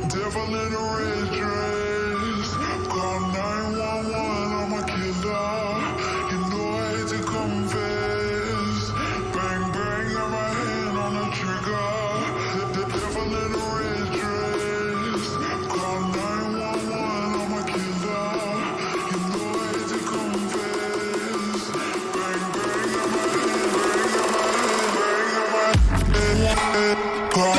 Devil in a red dress, call 911, I'm a killer. You know I hate to confess. Bang, bang, got my hand on the trigger. The devil in a red dress, call 911, I'm a killer. You know I hate to confess. Bang, bang, got my hand, bang, got my hand, call.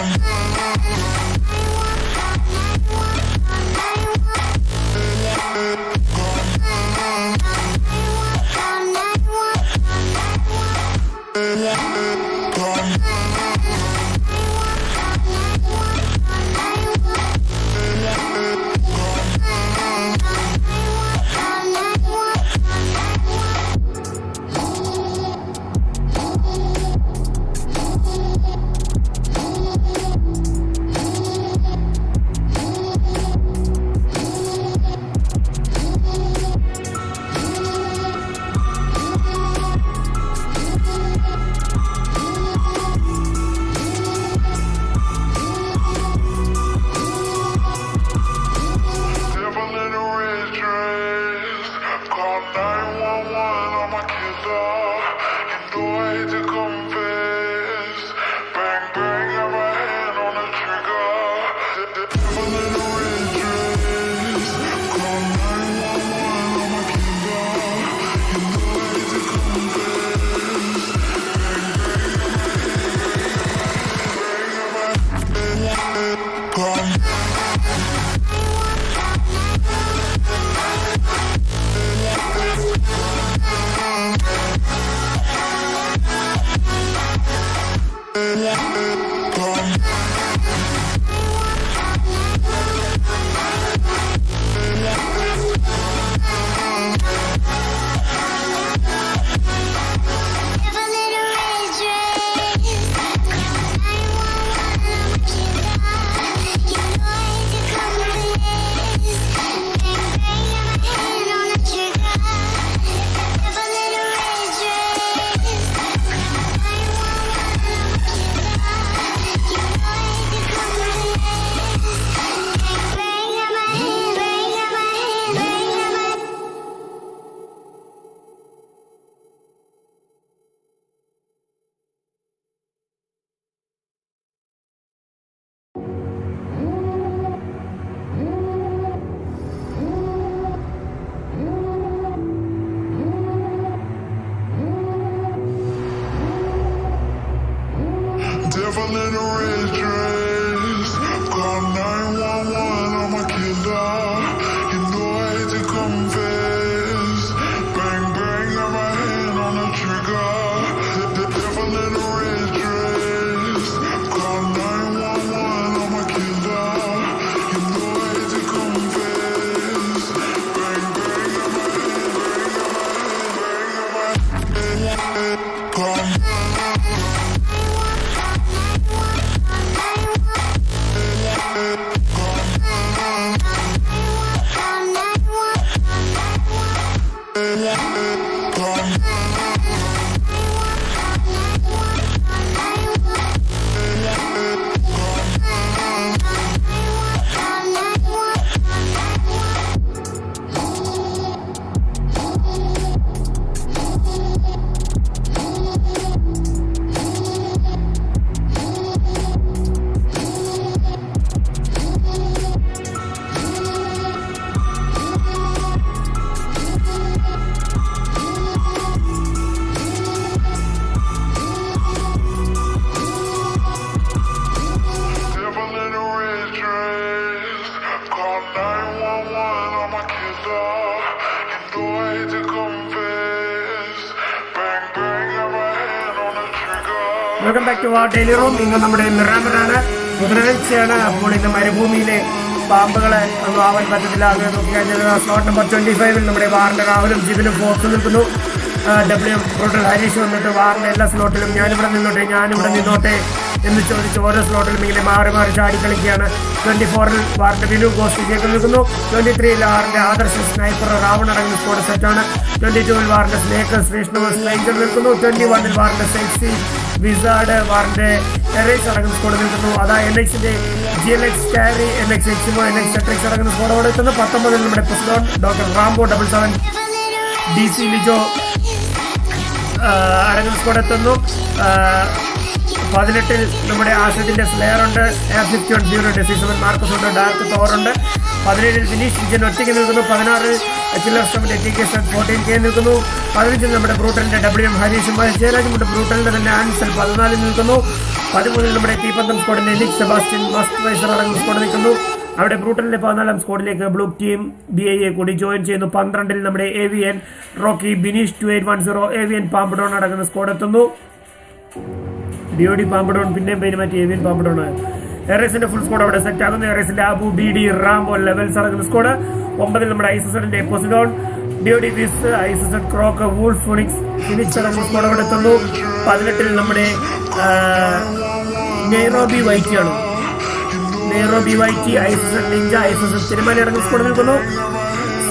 Devil in a red dress, call 911, I'm a killer. You know I hate to confess. Bang, bang, got my hand on the trigger. The devil in a red dress, call 911, I'm a killer. You know I hate to confess. Bang, bang, got my hand, bang, got my hand, call. Welcome back to our daily room. ഇന്ന് നമ്മുടെ മിറാമറാണ്, ബുധനാഴ്ചയാണ്. അപ്പോൾ ഇന്ന് മരുഭൂമിയിലെ പാമ്പുകളെ ഒന്നും ആവാൻ പറ്റത്തില്ല. അത് നോക്കിക്കഴിഞ്ഞാൽ സ്ലോട്ട് നമ്പർ 25 നമ്മുടെ വാറിന്റെ രാഹുലും ജിബിനും ഫോർത്ത് നിൽക്കുന്നു. ഡബ്ല്യു ബ്രൂട്ടൽ ഹരീഷ് വന്നിട്ട് വാറിന്റെ എല്ലാ സ്ലോട്ടിലും ഞാനിവിടെ നിന്നോട്ടെ എന്ന് ചോദിച്ച് ഓരോ സ്ലോട്ടിലും ഇങ്ങനെ മാറി മാറി ചാടി കളിക്കുകയാണ്. 24-ൽ വാറിന്റെ വിനു ഗോസ്റ്റിലേക്ക് നിൽക്കുന്നു. 23-ൽ വാറിന്റെ ആദർശ സ്നൈപ്പർ രാവൺ അടങ്ങുന്ന സ്കോഡ് സെറ്റാണ്. 22-ൽ വാറിന്റെ സ്നേക്കർ വിഷ്ണു സ്ട്രേഞ്ചർ നിൽക്കുന്നു. 21-ൽ വാറിന്റെ സെക്സി വിസാർഡ് വാറിന്റെ ടെറേസ് അടങ്ങുന്ന സ്കോഡ് നിൽക്കുന്നു. അതാ NXന്റെ GLX കാരി, NX എക്സിമോ, NX സെട്രിക്സ് അടങ്ങുന്ന സ്കോഡ് അവിടെ എത്തുന്നു. 19-ൽ നമ്മുടെ പ്രസിഡോൺ ഡോക്ടർ റാംബോ 77 DC ലിജോ അടങ്ങുന്ന സ്കോഡ് എത്തുന്നു. 18-ൽ നമ്മുടെ ആഷത്തിന്റെ സ്ലെയർ ഉണ്ട്, F51 C7 മാർക്കസ് ഉണ്ട്, ഡാർക്ക് തോറുണ്ട്. 17-ൽ ഫിനിഷ് വിജയൻ ഒറ്റയ്ക്ക് നിൽക്കുന്നു. 16-ൽ കില്ലർസ്റ്റമിന്റെ TK7 14K നിൽക്കുന്നു. 15-ൽ നമ്മുടെ ബ്രൂട്ടലിന്റെ WM ഹരീഷും ജയരാജുമുണ്ട്. ബ്രൂട്ടലിന്റെ തന്നെ ആൻസൽ 14-ൽ നിൽക്കുന്നു. 13-ൽ നമ്മുടെ തീപന്തം സ്കോഡിന്റെ നിക് സെബാസ്റ്റ്യൻ മസ്റ്റ് വൈസർ അടങ്ങുന്ന സ്കോഡ് നിൽക്കുന്നു. അവിടെ ബ്രൂട്ടലിന്റെ 14-ാം സ്കോഡിലേക്ക് ബ്ലൂ ടീം BIA കൂടി ജോയിൻ ചെയ്യുന്നു. 12-ൽ നമ്മുടെ AVN റോക്കി ബിനീഷ് 2810 AVN പാമ്പഡോൺ അടങ്ങുന്ന സ്കോഡ് എത്തുന്നു. DOD പാമ്പഡോൺ പിന്നെയും പേര് മാറ്റി AVN പാമ്പഡോൺ. എറേസിന്റെ ഫുൾ സ്കോഡ് അവിടെ സെറ്റ് ആകുന്നു. എറേസിന്റെ അബു BD റാംബോ ലെവൽസ് അടങ്ങുന്ന സ്കോഡ്. 9-ൽ നമ്മുടെ ഐസസഡിന്റെ പോസിഡോൺ DOD വിസ് ഐസസഡ് ക്രോക്ക് വൂൾഫ് ഫിനിക്സ് അടങ്ങുന്ന സ്കോഡ് അവിടെ എത്തുന്നു. 18-ൽ നമ്മുടെ നെയ്റോബി വൈറ്റി ആണ്. നെയ്റോബി വൈറ്റി ഐസസഡ് നിഞ്ച ഐസസഡ് തിരുമല അടങ്ങുന്ന സ്കോഡ് നിൽക്കുന്നു.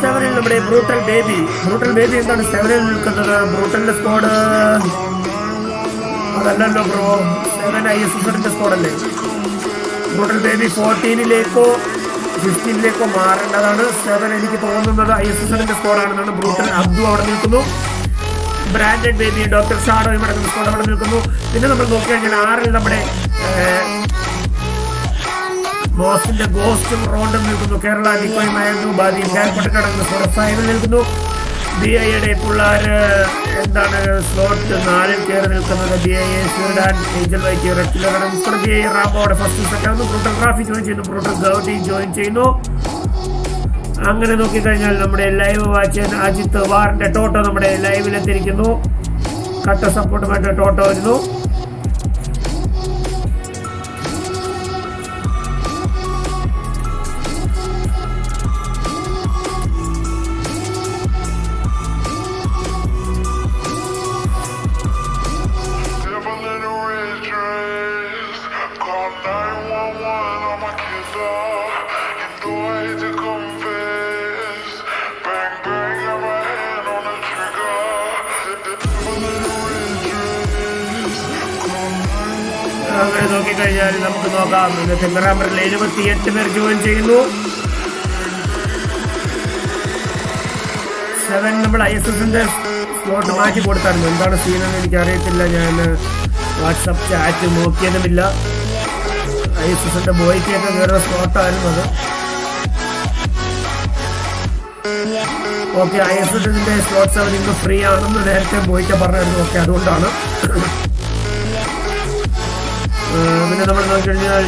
7-ൽ നമ്മുടെ ബ്രൂട്ടൽ ബേബി എന്താണ് 7-ൽ നിൽക്കുന്നത്? ബ്രൂട്ടലിന്റെ സ്കോഡ് അതല്ലല്ലോ ബ്രോ, 7 ISSന്റെ സ്കോഡല്ലേ. ബ്രൂട്ടൽ ബേബി 14-ലേക്കോ 15-ലേക്കോ മാറേണ്ടതാണ്. 7 എനിക്ക് തോന്നുന്നത് ISSന്റെ സ്കോഡാണെന്നാണ്. ബ്രൂട്ടൽ അബ്ദു അവിടെ നിൽക്കുന്നു. ബ്രാൻഡഡ് ബേബി ഡോക്ടർ ഷാഡോ ഇവിടെ സ്കോഡ് അവിടെ നിൽക്കുന്നു. പിന്നെ നമ്മൾ നോക്കിക്കഴിഞ്ഞാൽ 6-ൽ നമ്മുടെ ബോസിന്റെ ഗോസ്റ്റും റോണ്ടും നിൽക്കുന്നു. കേരള നിക്കോയും മയങ്ങു ബാദി അടങ്ങുന്ന സ്കോഡ് 5-ൽ നിൽക്കുന്നു. BIയുടെ പിള്ളേര് എന്താണ് സ്ലോട്ട് 4-ൽ കയറി നിൽക്കുന്നത്. BIA സ്യൂർഡാൻ ഏഞ്ചൽ വൈറ്റി റെഡ് കില്ലർ അടങ്ങുന്ന BIA റാംബോയുടെ ഫസ്റ്റ് സെറ്റാകുന്നു. ബ്രൂട്ടൽ റാഫി ജോയിൻ ചെയ്യുന്നു. ബ്രൂട്ടൽ ഗൗട്ടി ജോയിൻ ചെയ്യുന്നു. അങ്ങനെ നോക്കിക്കഴിഞ്ഞാൽ നമ്മുടെ ലൈവ് വാച്ച് അജിത്ത് വാറിന്റെ ടോട്ടോ നമ്മുടെ ലൈവിലെത്തിയിരിക്കുന്നു. കട്ട സപ്പോർട്ടുമായിട്ട് ടോട്ടോ വരുന്നു. അങ്ങനെ നോക്കിക്കഴിഞ്ഞാൽ നമുക്ക് നോക്കാം. ഇന്നത്തെ മിറാമറിൽ 78 പേർ ജോയിൻ ചെയ്യുന്നു. 7 നമ്മൾ ISSന്റെ സ്ലോട്ട് മാറ്റി കൊടുത്തായിരുന്നു. എന്താണ് സീനെന്ന് എനിക്കറിയത്തില്ല. ഞാൻ വാട്സപ്പ് ചാറ്റ് നോക്കിയതുമില്ല. ISSന്റെ ബോയ്ക്കൊക്കെ കയറുന്ന സ്ലോട്ടായിരുന്നു അത്. ഓക്കെ, ISSന്റെ സ്ലോട്ട്സ് അവർ ഇന്ന് ഫ്രീ ആണെന്ന് നേരത്തെ ബോയ്ക്ക് പറഞ്ഞായിരുന്നു. ഓക്കെ, അതുകൊണ്ടാണ്. പിന്നെ നമ്മൾ നോക്കിക്കഴിഞ്ഞാൽ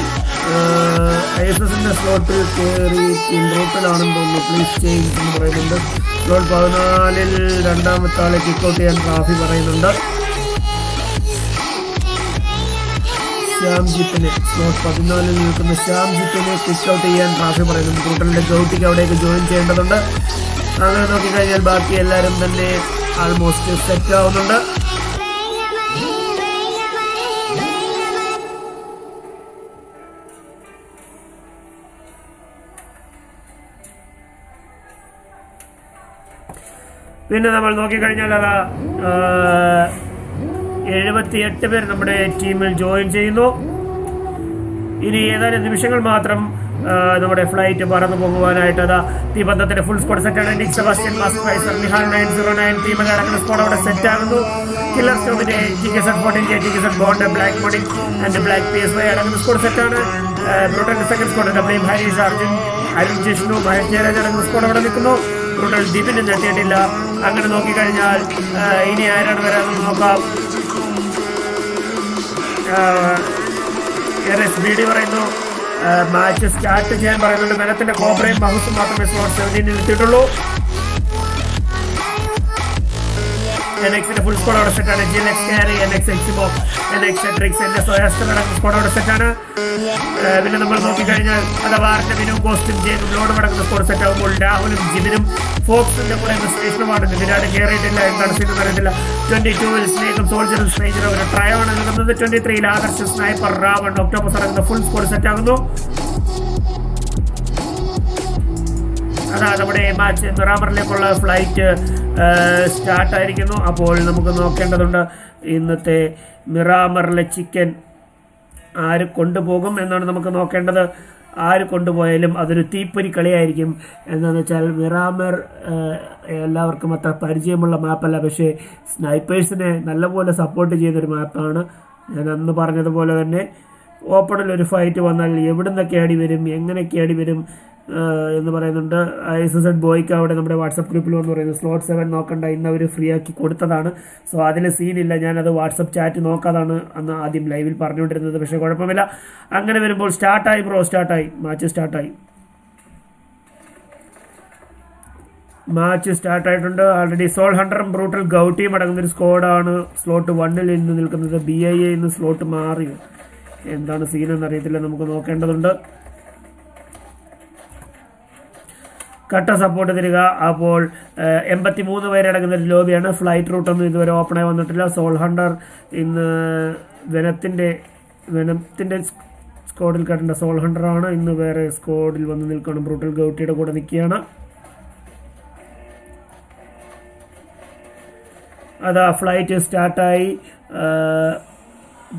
ISSന്റെ സ്ലോട്ടിൽ കയറി ബ്രൂട്ടലാണെന്ന് തോന്നുന്നു. പ്ലീസ് ചേഞ്ച് എന്ന് പറയുന്നുണ്ട്. സ്ലോട്ട് 14-ൽ രണ്ടാമത്തെ ആളെ കിക്കൗട്ട് ചെയ്യാൻ ട്രാഫി പറയുന്നുണ്ട്. ശ്യാംജിത്തിനെ സ്ലോട്ട് 14-ൽ നിൽക്കുന്ന ശ്യാംജിത്തിനെ കിക്കൗട്ട് ചെയ്യാൻ ട്രാഫി പറയുന്നുണ്ട്. ബ്രൂട്ടലിന്റെ ഗൗട്ടിക്ക് അവിടേക്ക് ജോയിൻ ചെയ്യേണ്ടതുണ്ട്. അങ്ങനെ നോക്കിക്കഴിഞ്ഞാൽ ബാക്കി എല്ലാവരും തന്നെ ആൾമോസ്റ്റ് സെറ്റ് ആവുന്നുണ്ട്. പിന്നെ നമ്മൾ നോക്കിക്കഴിഞ്ഞാൽ അതാ 78 പേർ നമ്മുടെ ടീമിൽ ജോയിൻ ചെയ്യുന്നു. ഇനി ഏതാനും നിമിഷങ്ങൾ മാത്രം നമ്മുടെ ഫ്ലൈറ്റ് പറന്നു പോകുവാനായിട്ട് അതാ തീബന്ധത്തിന്റെ ഫുൾ സ്ക്വാഡ് സെറ്റാണ്. നിക് സെബാസ്റ്റ്യൻ മാസ്റ്റർ വൈസർ നിഹാൽ 909 ടീമിൽ അടങ്ങുന്ന സ്ക്വാഡ് അവിടെ സെറ്റ് ആകുന്നു. കില്ലർ സ്റ്റോമിന്റെ TK7 14K TK7 bond black മോഡി ആൻഡ് ബ്ലാക്ക് PSY അടങ്ങുന്ന സ്ക്വാഡ് സെറ്റാണ്. ബ്രൂട്ടലിന്റെ second squad W Harish Arun Jishnu Mahesh Jayaraj അടങ്ങുന്ന സ്ക്വാഡ് അവിടെ നിൽക്കുന്നു. ബ്രൂട്ടൽ ദീപിന് എത്തിയിട്ടില്ല. അങ്ങനെ നോക്കിക്കഴിഞ്ഞാൽ ഇനി ആരാണ് വരാമെന്ന് നോക്കാം. BD പറയുന്നു മാച്ച് സ്റ്റാർട്ട് ചെയ്യാൻ പറയുന്നുണ്ട്. ബലത്തിന്റെ കോബ്രയും ബഹുസും മാത്രമേ സ്ലോട്ട് 17-ൽ എത്തിയിട്ടുള്ളൂ. NXന്റെ ഫുൾ സ്ക്വാഡ് അവിടെ സെറ്റാണ്. GLX carry, NX എക്സിബോ, NX tricks, NS ഒയാസ്റ്റർ അടങ്ങുന്ന സ്ക്വാഡ് അവിടെ സെറ്റാണ്. പിന്നെ നമ്മൾ നോക്കിക്കഴിഞ്ഞാൽ വാറിന്റെ മിനിമം കോസ്റ്റും ജെയിനും ലോഡ് അടങ്ങുന്ന സ്ക്വാഡ് സെറ്റ് ആകുമ്പോൾ രാഹുലും ജിബിനും ഫോക്സിന്റെ കൂടെ സ്റ്റേഷനുമാണ്. വിരാട് കയറിയിട്ടില്ല, എന്താണ് സീൻ അറിയത്തില്ല. 22-ൽ സ്നേക്കും സോൾജറും സ്നേജറും ഒരു ട്രയാണ് നൽകുന്നത്. 23-ൽ ആദർശ്, സ്നൈപ്പർ, രാവൺ, ഒക്ടോപസ് അടങ്ങുന്ന ഫുൾ സ്ക്വാഡ് സെറ്റ് ആകുന്നു. അതാ നമ്മുടെ മാച്ച് മിറാമറിലേക്കുള്ള ഫ്ലൈറ്റ് സ്റ്റാർട്ടായിരിക്കുന്നു. അപ്പോൾ നമുക്ക് നോക്കേണ്ടതുണ്ട് ഇന്നത്തെ മിറാമറിലെ ചിക്കൻ ആര് കൊണ്ടുപോകും എന്നാണ് നമുക്ക് നോക്കേണ്ടത്. ആര് കൊണ്ടുപോയാലും അതൊരു തീപ്പൊരി കളിയായിരിക്കും. എന്താണെന്ന് വെച്ചാൽ മിറാമർ എല്ലാവർക്കും അത്ര പരിചയമുള്ള മാപ്പല്ല, പക്ഷേ സ്നൈപ്പേഴ്സിനെ നല്ലപോലെ സപ്പോർട്ട് ചെയ്തൊരു മാപ്പാണ്. ഞാൻ അന്ന് പറഞ്ഞതുപോലെ തന്നെ ഓപ്പണിലൊരു ഫൈറ്റ് വന്നാൽ എവിടെ നിന്നൊക്കെ അടി വരും, എങ്ങനെയൊക്കെ അടി വരും എന്ന് പറയുന്നുണ്ട്. ISZ ബോയ്ക്ക് അവിടെ നമ്മുടെ വാട്സപ്പ് ഗ്രൂപ്പിൽ വന്ന് പറയുന്നത് സ്ലോട്ട് 7 നോക്കണ്ട, ഇന്ന് അവർ ഫ്രീ ആക്കി കൊടുത്തതാണ്. സോ അതിൽ സീനില്ല, ഞാനത് വാട്സപ്പ് ചാറ്റ് നോക്കാതാണ് അന്ന് ആദ്യം ലൈവിൽ പറഞ്ഞുകൊണ്ടിരുന്നത്. പക്ഷേ കുഴപ്പമില്ല. അങ്ങനെ വരുമ്പോൾ സ്റ്റാർട്ടായി മാച്ച് സ്റ്റാർട്ടായിട്ടുണ്ട്. ആൾറെഡി സോൾ ഹണ്ടറും ബ്രൂട്ടൽ ഗൗട്ടിയും അടങ്ങുന്നൊരു സ്ക്വാഡാണ് സ്ലോട്ട് 1-ൽ ഇന്ന് നിൽക്കുന്നത്. BIA ഇന്ന് സ്ലോട്ട് മാറിയോ, എന്താണ് സീനെന്ന് അറിയത്തില്ല, നമുക്ക് നോക്കേണ്ടതുണ്ട്. കട്ട സപ്പോർട്ട് തരിക. അപ്പോൾ 83 പേരടങ്ങുന്ന ഒരു ലോബിയാണ്. ഫ്ലൈറ്റ് റൂട്ടൊന്നും ഇതുവരെ ഓപ്പണായി വന്നിട്ടില്ല. സോൾ ഹണ്ടർ ഇന്ന് വെനത്തിൻ്റെ സ്ക്വാഡിൽ കണ്ട സോൾ ഹണ്ടറാണ്. ഇന്ന് വേറെ സ്ക്വാഡിൽ വന്ന് നിൽക്കണം. ബ്രൂട്ടൽ ഗൗട്ടിയുടെ കൂടെ നിൽക്കുകയാണ്. അതാ ഫ്ലൈറ്റ് സ്റ്റാർട്ടായി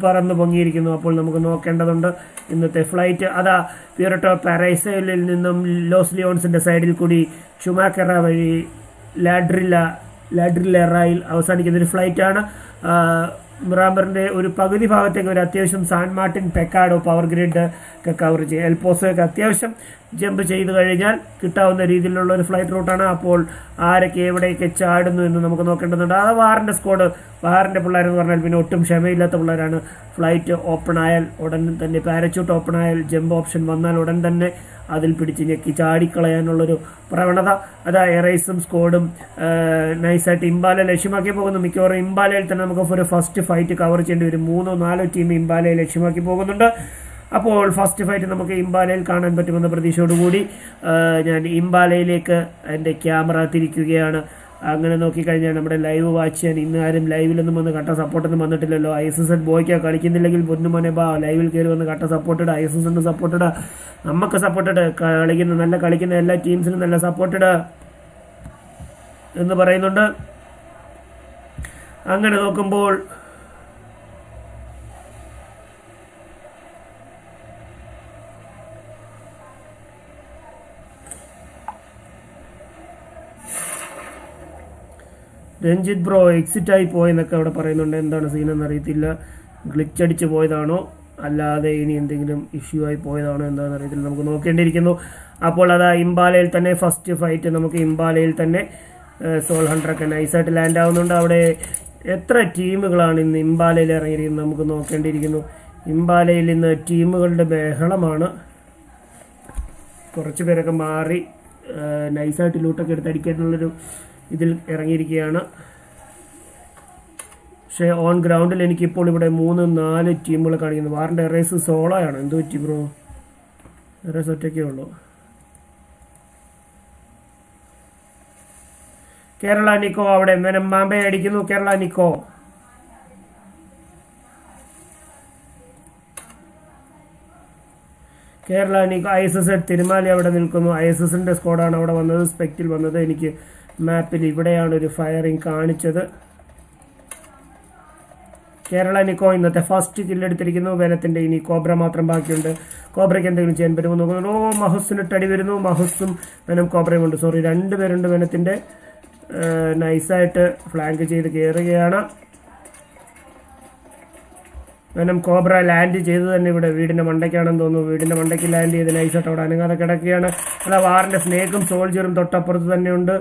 പറന്ന് പൊങ്ങിയിരിക്കുന്നു. അപ്പോൾ നമുക്ക് നോക്കേണ്ടതുണ്ട് ഇന്നത്തെ ഫ്ലൈറ്റ്. അതാ പ്യൂറട്ടോ പാരൈസൈലിൽ നിന്നും ലോസ് ലിയോൺസിൻ്റെ സൈഡിൽ കൂടി ചുമാക്കറ വഴി ലാഡ്രിലെറയിൽ അവസാനിക്കുന്നൊരു ഫ്ലൈറ്റാണ്. മിറാമറിൻ്റെ ഒരു പകുതി ഭാഗത്തേക്ക് ഒരു അത്യാവശ്യം സാൻ മാർട്ടിൻ, പെക്കാഡോ, പവർ ഗ്രിഡ് ഒക്കെ കവർ ചെയ്യും. എൽപോസൊക്കെ അത്യാവശ്യം ജമ്പ് ചെയ്ത് കഴിഞ്ഞാൽ കിട്ടാവുന്ന രീതിയിലുള്ള ഒരു ഫ്ലൈറ്റ് റൂട്ടാണ്. അപ്പോൾ ആരൊക്കെ എവിടെയൊക്കെ ചാടുന്നു എന്ന് നമുക്ക് നോക്കേണ്ടതുണ്ട്. ആ വാറിൻ്റെ പിള്ളേരെന്ന് പറഞ്ഞാൽ പിന്നെ ഒട്ടും ക്ഷമയില്ലാത്ത പിള്ളേരാണ്. ഫ്ലൈറ്റ് ഓപ്പൺ ആയാൽ ഉടൻ തന്നെ, പാരച്യൂട്ട് ഓപ്പൺ ആയാൽ, ജമ്പ് ഓപ്ഷൻ വന്നാൽ ഉടൻ തന്നെ അതിൽ പിടിച്ച് ഞെക്കി ചാടിക്കളയാനുള്ളൊരു പ്രവണത. അതാ എറൈസും സ്ക്വാഡും നൈസായിട്ട് ഇംബാല ലക്ഷ്യമാക്കി പോകുന്നു. മിക്കവാറും ഇംബാലയിൽ തന്നെ നമുക്ക് ഒരു ഫസ്റ്റ് ഫൈറ്റ് കവർ ചെയ്യേണ്ടി വരും. 3-4 ടീം ഇംബാലയെ ലക്ഷ്യമാക്കി പോകുന്നുണ്ട്. അപ്പോൾ ഫസ്റ്റ് ഫൈറ്റ് നമുക്ക് ഇംബാലയിൽ കാണാൻ പറ്റുമെന്ന പ്രതീക്ഷയോടുകൂടി ഞാൻ ഇംബാലയിലേക്ക് എൻ്റെ ക്യാമറ തിരിക്കുകയാണ്. അങ്ങനെ നോക്കിക്കഴിഞ്ഞാൽ നമ്മുടെ ലൈവ് വാച്ച് ചെയ്യാൻ ഇന്ന് ആരും ലൈവിലൊന്നും വന്ന് കട്ട സപ്പോർട്ടൊന്നും വന്നിട്ടില്ലല്ലോ. ISZ ബോയ്ക്ക് കളിക്കുന്നില്ലെങ്കിൽ പൊന്നുമോനെ ലൈവിൽ കയറി വന്ന് കട്ട സപ്പോർട്ടിട. ISZ സപ്പോർട്ടിട, നമുക്ക് സപ്പോർട്ടിട, കളിക്കുന്ന എല്ലാ ടീംസിനും നല്ല സപ്പോർട്ടിട എന്ന് പറയുന്നുണ്ട്. അങ്ങനെ നോക്കുമ്പോൾ രഞ്ജിത്ത് ബ്രോ എക്സിറ്റായി പോയെന്നൊക്കെ അവിടെ പറയുന്നുണ്ട്. എന്താണ് സീനെന്ന് അറിയത്തില്ല. ഗ്ലിച്ച് അടിച്ച് പോയതാണോ അല്ലാതെ ഇനി എന്തെങ്കിലും ഇഷ്യൂ ആയി പോയതാണോ എന്താണെന്ന് അറിയത്തില്ല, നമുക്ക് നോക്കേണ്ടിയിരിക്കുന്നു. അപ്പോൾ അതാ ഇംബാലയിൽ തന്നെ ഫസ്റ്റ് ഫൈറ്റ് നമുക്ക് ഇംബാലയിൽ തന്നെ സോൾ ഹണ്ടറൊക്കെ നൈസായിട്ട് ലാൻഡ് ആവുന്നുണ്ട്. അവിടെ എത്ര ടീമുകളാണ് ഇന്ന് ഇംബാലയിൽ ഇറങ്ങിയിരിക്കുന്നത് നമുക്ക് നോക്കേണ്ടിയിരിക്കുന്നു. ഇംബാലയിൽ ഇന്ന് ടീമുകളുടെ ബഹളമാണ്. കുറച്ച് പേരൊക്കെ മാറി നൈസായിട്ട് ലൂട്ടൊക്കെ എടുത്ത് അടിക്കാനുള്ളൊരു ഇതിൽ ഇറങ്ങിയിരിക്കുകയാണ്. പക്ഷേ ഓൺ ഗ്രൗണ്ടിൽ എനിക്കിപ്പോൾ ഇവിടെ 3-4 ടീമുകൾ കാണിക്കുന്നു. വാറിൻ്റെ എറേസ് സോളോയാണ്. എന്ത് പറ്റി ബ്രോ? എറേസ് ഒറ്റയ്ക്കേ ഉള്ളൂ. കേരള നിക്കോ അവിടെ മാമ്പയെ അടിക്കുന്നു. കേരള നിക്കോ ISZ തിരുമാലി അവിടെ നിൽക്കുന്നു. ISSന്റെ സ്ക്വാഡാണ് അവിടെ വന്നത്, സ്പെക്റ്റിൽ വന്നത്. എനിക്ക് മാപ്പിൽ ഇവിടെയാണ് ഒരു ഫയറിങ് കാണിച്ചത്. കേരള നിക്കോ ഇന്നത്തെ ഫസ്റ്റ് കില്ലെടുത്തിരിക്കുന്നു. വെനത്തിൻ്റെ ഇനി കോബ്ര മാത്രം ബാക്കിയുണ്ട്. കോബ്രയ്ക്ക് എന്തെങ്കിലും ചെയ്യാൻ പറ്റുമോ നോക്കുന്നു. മഹുസിനിട്ടടി വരുന്നു. മഹുസും വെനം കോബ്രയും ഉണ്ട്. 2 പേരുണ്ട് വെനത്തിൻ്റെ. നൈസായിട്ട് ഫ്ലാങ്ക് ചെയ്ത് കയറുകയാണ്. വെനം കോബ്ര ലാൻഡ് ചെയ്ത് തന്നെ ഇവിടെ വീടിൻ്റെ മണ്ടയ്ക്കാണെന്ന് തോന്നുന്നു. വീടിൻ്റെ മണ്ടയ്ക്ക് ലാൻഡ് ചെയ്ത് നൈസായിട്ട് അവിടെ അനങ്ങാതെ കിടക്കുകയാണ്. അല്ല, വാറിൻ്റെ സ്നേക്കും സോൾജറും തൊട്ടപ്പുറത്ത് തന്നെയുണ്ട്.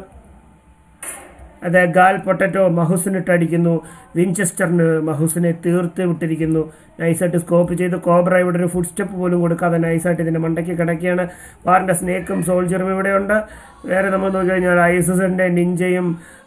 അത് ഗാൽ പൊട്ടറ്റോ മഹുസിനിട്ടടിക്കുന്നു. വിൻചെസ്റ്ററിന് മഹുസിനെ തീർത്ത് വിട്ടിരിക്കുന്നു. നൈസായിട്ട് സ്കോപ്പ് ചെയ്ത് കോബ്ര ഇവിടെ ഒരു ഫുഡ് സ്റ്റെപ്പ് പോലും കൊടുക്കാതെ നൈസായിട്ട് ഇതിൻ്റെ മണ്ടയ്ക്ക് കിടക്കുകയാണ്. വാറിൻ്റെ സ്നേക്കും സോൾജറും ഇവിടെയുണ്ട്. വേറെ നമ്മൾ നോക്കിക്കഴിഞ്ഞാൽ ISSന്റെ നിഞ്ചയും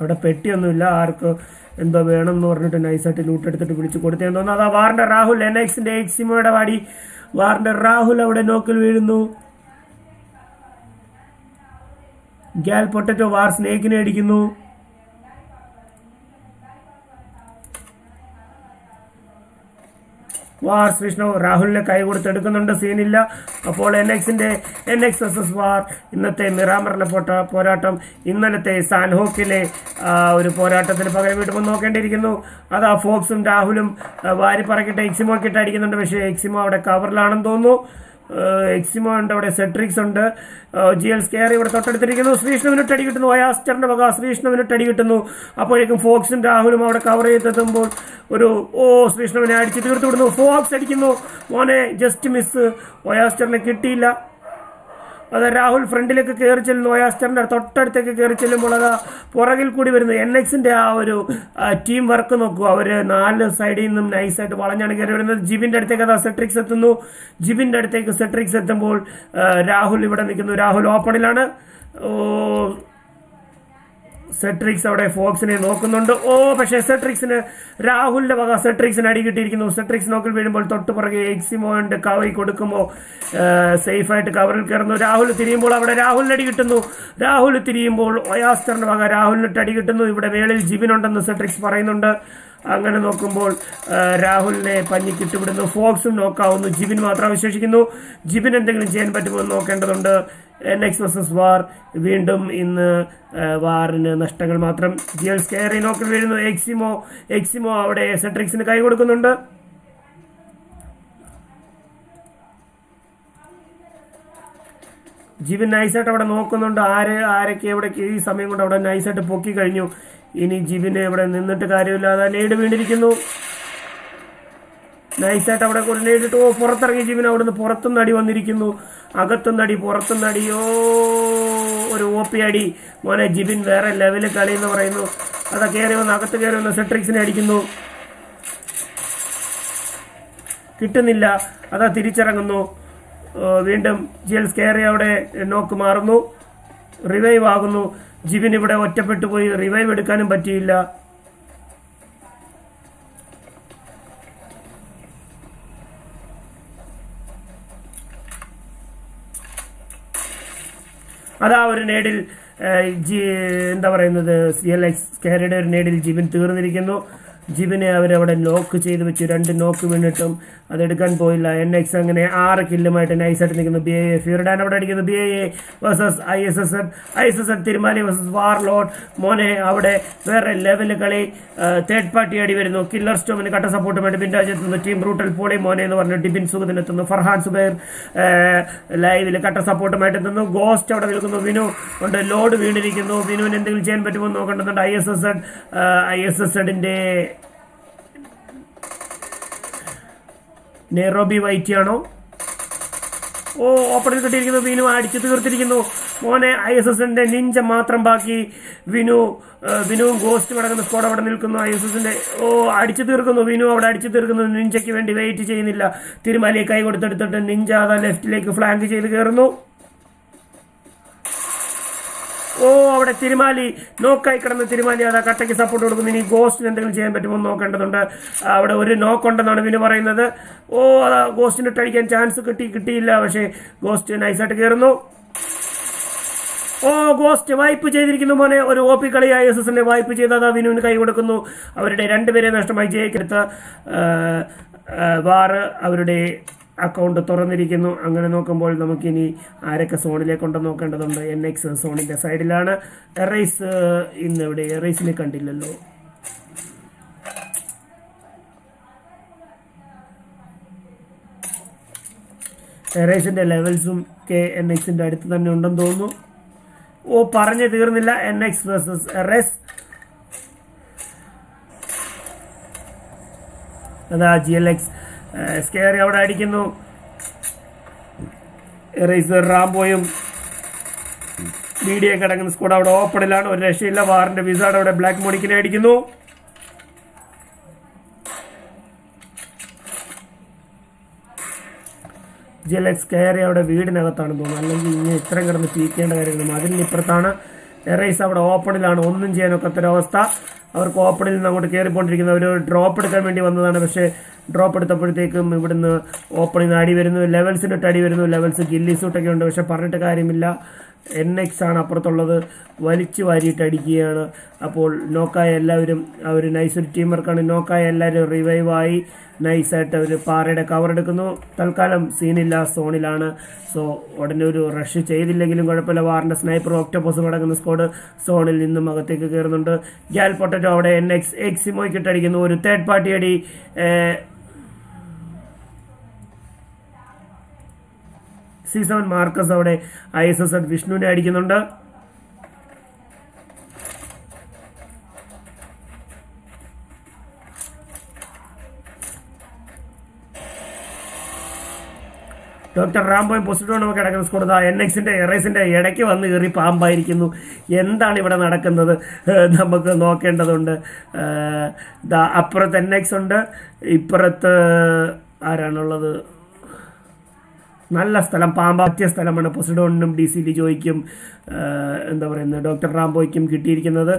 അവിടെ പെട്ടിയൊന്നുമില്ല, ആർക്ക് എന്തോ വേണമെന്ന് പറഞ്ഞിട്ട് നൈസായിട്ട് ലൂട്ടെടുത്തിട്ട് വിളിച്ച് കൊടുത്തേന്ന് തോന്നുന്നു. അതാ വാറിന്റെ രാഹുൽ NXന്റെ എക്സിമോയുടെ വാടി. വാറിന്റെ രാഹുൽ അവിടെ നോക്കിൽ വീഴുന്നു. ഗ്യാൽ പൊട്ടറ്റോ വാർ സ്നേക്കിനെ അടിക്കുന്നു. വാർ ശ്രീഷ്ണ രാഹുലിനെ കൈ കൊടുത്തെടുക്കുന്നുണ്ട്, സീനില്ല. അപ്പോൾ NX vs വാർ ഇന്നത്തെ മിറാമറിന്റെ പോരാട്ടം ഇന്നലത്തെ സാൻഹോക്കിലെ ഒരു പോരാട്ടത്തിന് പകരം വീട്ടുമ്പോൾ നോക്കേണ്ടിയിരിക്കുന്നു. അതാ ഫോക്സും രാഹുലും വാരി പറക്കിട്ട് എക്സിമോക്കിട്ട് അടിക്കുന്നുണ്ട്. പക്ഷേ എക്സിമോ അവിടെ കവറിലാണെന്ന് തോന്നുന്നു. എക്സിമോ ഉണ്ട്, അവിടെ സെട്രിക്സ് ഉണ്ട്. GL സ്കെയർ ഇവിടെ തൊട്ടടുത്തിരിക്കുന്നു. ശ്രീഷ്ണുവിനിട്ട് അടി കിട്ടുന്നു. ഒയാസ്റ്ററിന്റെ വക ശ്രീഷ്ണുവിനിട്ട് അടി കിട്ടുന്നു. അപ്പോഴേക്കും ഫോക്സും രാഹുലും അവിടെ കവർ ചെയ്തെത്തുമ്പോൾ ശ്രീഷ്ണുവിനെ അടിച്ച് തീർത്തു വിടുന്നു. ഫോക്സ് അടിക്കുന്നു. മോനെ ജസ്റ്റ് മിസ്, ഒയാസ്റ്ററിനെ കിട്ടിയില്ല. അത് രാഹുൽ ഫ്രണ്ടിലേക്ക് കയറി ചെല്ലുന്നു. ഒയാസ്റ്ററിന്റെ തൊട്ടടുത്തേക്ക് കയറി ചെല്ലുമ്പോൾ അതാ പുറകിൽ കൂടി വരുന്നു. NXന്റെ ആ ഒരു ടീം വർക്ക് നോക്കൂ. അവര് 4 സൈഡിൽ നിന്നും നൈസായിട്ട് വളഞ്ഞാണ് കയറി വരുന്നത്. ജിബിന്റെ അടുത്തേക്ക് അതാ സെട്രിക്സ് എത്തുന്നു. ജിബിന്റെ അടുത്തേക്ക് സെട്രിക്സ് എത്തുമ്പോൾ രാഹുൽ ഇവിടെ നിൽക്കുന്നു. രാഹുൽ ഓപ്പണിലാണ്. സെട്രിക്സ് അവിടെ ഫോക്സിനെ നോക്കുന്നുണ്ട്. പക്ഷേ സെട്രിക്സിന് രാഹുലിന്റെ വക സെട്രിക്സിന് അടി കിട്ടിയിരിക്കുന്നു. സെട്രിക്സ് നോക്കിൽ വീഴുമ്പോൾ തൊട്ട് പുറകെ എക്സിമോന്റെ കവറി കൊടുക്കുമ്പോൾ സേഫായിട്ട് കവറിൽ കയറുന്നു. രാഹുൽ തിരിയുമ്പോൾ അവിടെ രാഹുലിന് അടി കിട്ടുന്നു. രാഹുൽ തിരിയുമ്പോൾ ഒയാസ്റ്ററിന്റെ വക രാഹുലിനിട്ട് അടി കിട്ടുന്നു. ഇവിടെ വേളിൽ ജിബിനുണ്ടെന്ന് സെട്രിക്സ് പറയുന്നുണ്ട്. അങ്ങനെ നോക്കുമ്പോൾ രാഹുലിനെ പഞ്ഞിക്കിട്ടുവിടുന്നു. ഫോക്സും നോക്കാവുന്നു. ജിബിൻ മാത്രം അവശേഷിക്കുന്നു. ജിബിൻ എന്തെങ്കിലും ചെയ്യാൻ പറ്റുമോ എന്ന് നോക്കേണ്ടതുണ്ട്. NX vs വാർ വീണ്ടും ഇന്ന് വാറിന് നഷ്ടങ്ങൾ മാത്രം. GL സ്കെയറി നോക്കിൽ വീഴുന്നു. എക്സിമോ അവിടെ സെട്രിക്സിന് കൈ കൊടുക്കുന്നുണ്ട്. ജിബിൻ നൈസായിട്ട് അവിടെ നോക്കുന്നുണ്ട്. ആരൊക്കെ എവിടേക്ക് ഈ സമയം കൊണ്ട് അവിടെ നൈസായിട്ട് പൊക്കി കഴിഞ്ഞു. ഇനി ജിബിന് ഇവിടെ നിന്നിട്ട് കാര്യമില്ലാതെ ലീഡ് വീണ്ടിരിക്കുന്നു. നൈസായിട്ട് അവിടെ ഒരു ലീഡിട്ട് പുറത്തിറങ്ങി ജിബിൻ അവിടുന്ന് പുറത്തുനിന്ന് അടി വന്നിരിക്കുന്നു. അകത്തുനിന്നടി പുറത്തുനിന്നടിയോ ഒരു OP അടി. മോനെ ജിബിൻ വേറെ ലെവല് കളി എന്ന് പറയുന്നു. അതാ കയറി വന്ന് അകത്ത് കയറി വന്ന് സെട്രിക്സിനെ അടിക്കുന്നു. കിട്ടുന്നില്ല. അതാ തിരിച്ചിറങ്ങുന്നു. വീണ്ടും GL സ്കെയറി അവിടെ നോക്ക് മാറുന്നു. റിവൈവ് ആകുന്നു. ജിബിൻ ഇവിടെ ഒറ്റപ്പെട്ടു പോയി. റിവൈവ് എടുക്കാനും പറ്റിയില്ല. അതാ ഒരു നേടിൽ എന്താ പറയുന്നത് CLX സ്കെയറിയുടെ ഒരു നേടിൽ ജിബിൻ തീർന്നിരിക്കുന്നു. ജിബിനെ അവരവിടെ ലോക്ക് ചെയ്ത് വെച്ചു. 2 നോക്ക് വീണിട്ടും അതെടുക്കാൻ പോയില്ല. NX അങ്ങനെ 6 കില്ലുമായിട്ട് നൈസായിട്ട് നിൽക്കുന്നു. BAA ഫ്യൂറിഡാൻ അവിടെ അടിക്കുന്നു. BAA versus ISSZ തിരുമാലി versus warlord. മോനെ അവിടെ വേറെ ലെവല് കളി. തേർഡ് പാർട്ടി അടി വരുന്നു. കില്ലർ സ്റ്റോമിന് കട്ട സപ്പോർട്ടുമായിട്ട് ബിൻരാജെത്തുന്നു. ടീം ബ്രൂട്ടൽ പോളി മോനെ എന്ന് പറഞ്ഞ് ഡിബിൻ സുഖത്തിനെത്തുന്നു. ഫർഹാൻ സുബൈർ ലൈവിൽ കട്ട സപ്പോർട്ടുമായിട്ട് എത്തുന്നു. ഗോസ്റ്റ് അവിടെ നിൽക്കുന്നു. വിനു കൊണ്ട് ലോഡ് വീണിരിക്കുന്നു. വിനുവിന് എന്തെങ്കിലും ചെയ്യാൻ പറ്റുമോ നോക്കേണ്ടതുണ്ട്. ISSZന്റെ നെയ്റോബി വൈറ്റിയാണോ? ഓപ്പണിൽ കിട്ടിയിരിക്കുന്നു. വിനു അടിച്ചു തീർത്തിരിക്കുന്നു. മോനെ ISSന്റെ നിഞ്ച മാത്രം ബാക്കി. വിനുവും ഗോസ്റ്റ് അടങ്ങുന്ന സ്ക്വാഡ് അവിടെ നിൽക്കുന്നു. ISSന്റെ അടിച്ചു തീർക്കുന്നു. വിനു അവിടെ അടിച്ചു തീർക്കുന്നു. നിഞ്ചയ്ക്ക് വേണ്ടി വെയിറ്റ് ചെയ്യുന്നില്ല. തിരുമാലിയെ കൈ കൊടുത്തെടുത്തിട്ട് നിഞ്ച അതാ ലെഫ്റ്റിലേക്ക് ഫ്ലാങ്ക് ചെയ്ത് കയറുന്നു. അവിടെ തിരുമാലി നോക്കായി കിടന്ന് തിരുമാലി അതാ കട്ടയ്ക്ക് സപ്പോർട്ട് കൊടുക്കുന്നു. ഇനി ഗോസ്റ്റിന് എന്തെങ്കിലും ചെയ്യാൻ പറ്റുമോ നോക്കേണ്ടതുണ്ട്. അവിടെ ഒരു നോക്കുണ്ടെന്നാണ് വിനു പറയുന്നത്. അതാ ഗോസ്റ്റിന് ഇട്ടടിക്കാൻ ചാൻസ് കിട്ടിയില്ല. പക്ഷേ ഗോസ്റ്റ് നൈസായിട്ട് കയറുന്നു. ഗോസ്റ്റ് വൈപ്പ് ചെയ്തിരിക്കുന്നു. മോനെ ഒരു OP കളി ISSനെ വൈപ്പ് ചെയ്തതാ വിനുവിന് കൈ കൊടുക്കുന്നു. അവരുടെ 2 പേരെ നഷ്ടമായി. ജയിക്കെടുത്ത വാറ് അവരുടെ അക്കൗണ്ട് തുറന്നിരിക്കുന്നു. അങ്ങനെ നോക്കുമ്പോൾ നമുക്കിനി ആരൊക്കെ സോണിലേക്കുണ്ടെന്ന് നോക്കേണ്ടതുണ്ട്. NX സോണിന്റെ സൈഡിലാണ്. എറൈസ് ഇന്ന് ഇവിടെ എറൈസിനെ കണ്ടില്ലല്ലോ. എറൈസിന്റെ ലെവൽസും NXന്റെ അടുത്ത് തന്നെ ഉണ്ടെന്ന് തോന്നുന്നു. പറഞ്ഞു തീർന്നില്ല. NX versus Arise. അതാ GLX സ്കെയറി അവിടെ അടിക്കുന്നു. എറൈസർ റാംബോയും BDA കിടക്കുന്ന സ്ക്വാഡ് അവിടെ ഓപ്പണിലാണ്. ഒരു രക്ഷയില്ല. വാറിന്റെ വിസാഡ് അവിടെ ബ്ലാക്ക് മോണിക്കിനെ അടിക്കുന്നു. GLX സ്കെയറി അവിടെ വീടിനകത്താണെന്ന് തോന്നുന്നു. അല്ലെങ്കിൽ ഇങ്ങനെ ഇത്രയും കിടന്ന് പീക്കേണ്ട കാര്യങ്ങളും അതിനിപ്പുറത്താണ്. എറൈസ് അവിടെ ഓപ്പണിലാണ്, ഒന്നും ചെയ്യാനൊക്കത്തൊരവസ്ഥ. അവർക്ക് ഓപ്പണിൽ നിന്ന് അങ്ങോട്ട് കയറിക്കൊണ്ടിരിക്കുന്ന ഒരു ഡ്രോപ്പ് എടുക്കാൻ വേണ്ടി വന്നതാണ്. പക്ഷേ ഡ്രോപ്പ് എടുത്തപ്പോഴത്തേക്കും ഇവിടുന്ന് ഓപ്പണിൽ നിന്ന് അടി വരുന്നു, ലെവൽസിനിട്ട് അടി വരുന്നു. ലെവൽസ് ഗില്ലി സൂട്ടൊക്കെ ഉണ്ട്, പക്ഷെ പറഞ്ഞിട്ട് കാര്യമില്ല. NX ആണ് അപ്പുറത്തുള്ളത്, വലിച്ചു വാരിയിട്ട് അടിക്കുകയാണ്. അപ്പോൾ നോക്കായ എല്ലാവരും അവർ നൈസ് ഒരു ടീം വർക്കാണ്. നോക്കായ എല്ലാവരും റിവൈവായി നൈസായിട്ട് അവർ പാറയുടെ കവർ എടുക്കുന്നു. തൽക്കാലം സീനില്ല, സോണിലാണ്. സോ ഉടനെ ഒരു റഷ് ചെയ്തില്ലെങ്കിലും കുഴപ്പമില്ല. വാറിൻ്റെ സ്നൈപ്പറും ഒക്ടോപ്പസും അടങ്ങുന്ന സ്ക്വാഡ് സോണിൽ നിന്നും അകത്തേക്ക് കയറുന്നുണ്ട്. ഗ്യാൽ പൊട്ടറ്റോ അവിടെ NX എക്സിമോയ്ക്ക് ഇട്ടടിക്കുന്നു. ഒരു തേർഡ് പാർട്ടി അടി C7 മാർക്കസ് അവിടെ ISS വിഷ്ണുവിനെ അടിക്കുന്നുണ്ട്. ഡോക്ടർ റാംബോയും പോസിറ്റോണും ഒക്കെ കിടക്കുന്ന സ്കോഡ് NXന്റെ എറൈസിന്റെ ഇടയ്ക്ക് വന്ന് കയറി പാമ്പായിരിക്കുന്നു. എന്താണ് ഇവിടെ നടക്കുന്നത് നമുക്ക് നോക്കേണ്ടതുണ്ട്. അപ്പുറത്ത് NX ഉണ്ട്, ഇപ്പുറത്ത് ആരാണുള്ളത്? നല്ല സ്ഥലം, പാമ്പാറ്റിയ സ്ഥലമാണ്. പൊസിഡോണിനും DC ലിജോയ്ക്കും എന്താ പറയുന്നത് ഡോക്ടർ റാംബോയ്ക്കും കിട്ടിയിരിക്കുന്നത്.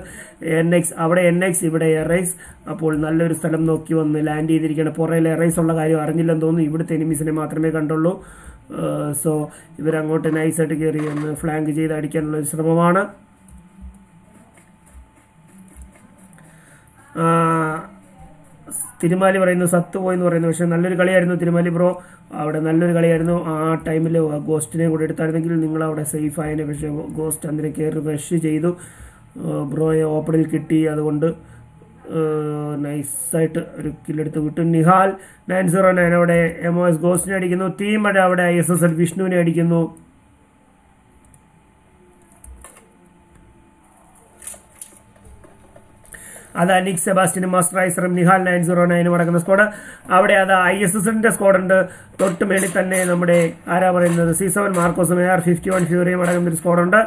അവിടെ NX ഇവിടെ എറൈസ്. അപ്പോൾ നല്ലൊരു സ്ഥലം നോക്കി വന്ന് ലാൻഡ് ചെയ്തിരിക്കുകയാണ്. പുറയിൽ എറൈസ് ഉള്ള കാര്യം അറിഞ്ഞില്ലെന്ന് തോന്നുന്നു. ഇവിടുത്തെ എനിമീസിനെ മാത്രമേ കണ്ടുള്ളൂ. സോ ഇവരങ്ങോട്ട് നൈസായിട്ട് കയറി ഒന്ന് ഫ്ലാങ്ക് ചെയ്ത് അടിക്കാനുള്ള ഒരു ശ്രമമാണ്. തിരുമാലി പറയുന്നു സത്ത് പോയി എന്ന് പറയുന്നു. പക്ഷേ നല്ലൊരു കളിയായിരുന്നു തിരുമാലി ബ്രോ, അവിടെ നല്ലൊരു കളിയായിരുന്നു. ആ ടൈമിൽ ഗോസ്റ്റിനെ കൂടെ എടുത്തായിരുന്നെങ്കിൽ നിങ്ങൾ അവിടെ സേഫ് ആയതിനെ. പക്ഷേ ഗോസ്റ്റ് അതിനെ കയറി റഷ് ചെയ്തു, ബ്രോയെ ഓപ്പണിൽ കിട്ടി. അതുകൊണ്ട് നൈസായിട്ട് ഒരു കില്ലെടുത്ത് വിട്ടു. നിഹാൽ 909 അവിടെ MOS ഗോസ്റ്റിനെ അടിക്കുന്നു. തീമഴ അവിടെ ISS വിഷ്ണുവിനെ അടിക്കുന്നു. അത് നിക് സെബാസ്റ്റ്യനും മാസ്റ്റർ ഐസറും നിഹാൽ 909 അടങ്ങുന്ന സ്ക്വാഡ്. അവിടെ അത് ISSന്റെ സ്ക്വാഡുണ്ട്. തൊട്ട് മേളിൽ തന്നെ നമ്മുടെ ആരാ പറയുന്നത് C7 മാർക്കോസും AR-51 ഫ്യൂറിയും അടങ്ങുന്ന ഒരു സ്ക്വാഡുണ്ട്.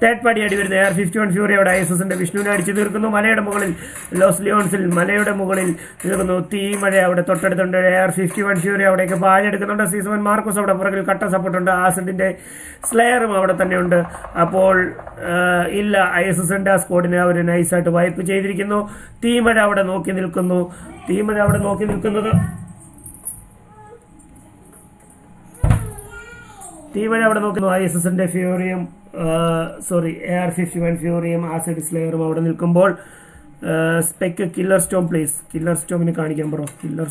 തേർഡ് പാർട്ടി അടി വരുന്നത് AR-51 ഫ്യൂറി അവിടെ ISSന്റെ വിഷ്ണുവിനെ അടിച്ചു തീർക്കുന്നു. മലയുടെ മുകളിൽ ലോസ് ലിയോൺസിൽ മലയുടെ മുകളിൽ തീർക്കുന്നു. തീമഴ അവിടെ തൊട്ടടുത്തുണ്ട്. AR-51 ഫ്യൂറി അവിടേക്ക് പാഞ്ഞെടുക്കുന്നുണ്ട്. C7 മാർക്കോസ് അവിടെ പുറകിൽ കട്ട സപ്പോർട്ടുണ്ട്. ആസിഡിന്റെ സ്ലെയറും അവിടെ തന്നെ ഉണ്ട്. അപ്പോൾ ഇല്ല, ISSന്റെ ആ സ്ക്വാഡിനെ അവർ നൈസായിട്ട് വൈപ്പ് ചെയ്തിരിക്കുന്നു. തീമഴ അവിടെ നോക്കി നിൽക്കുന്നു. ISSന്റെ ഫ്യൂറിയും AR-51 ഫ്യൂറിയും ആസിഡ് സ്ലെയറും അവിടെ നിൽക്കുമ്പോൾ spec killer storm please. Killer സ്റ്റോമിനെ കാണിക്കാം ബ്രോ. കില്ലർ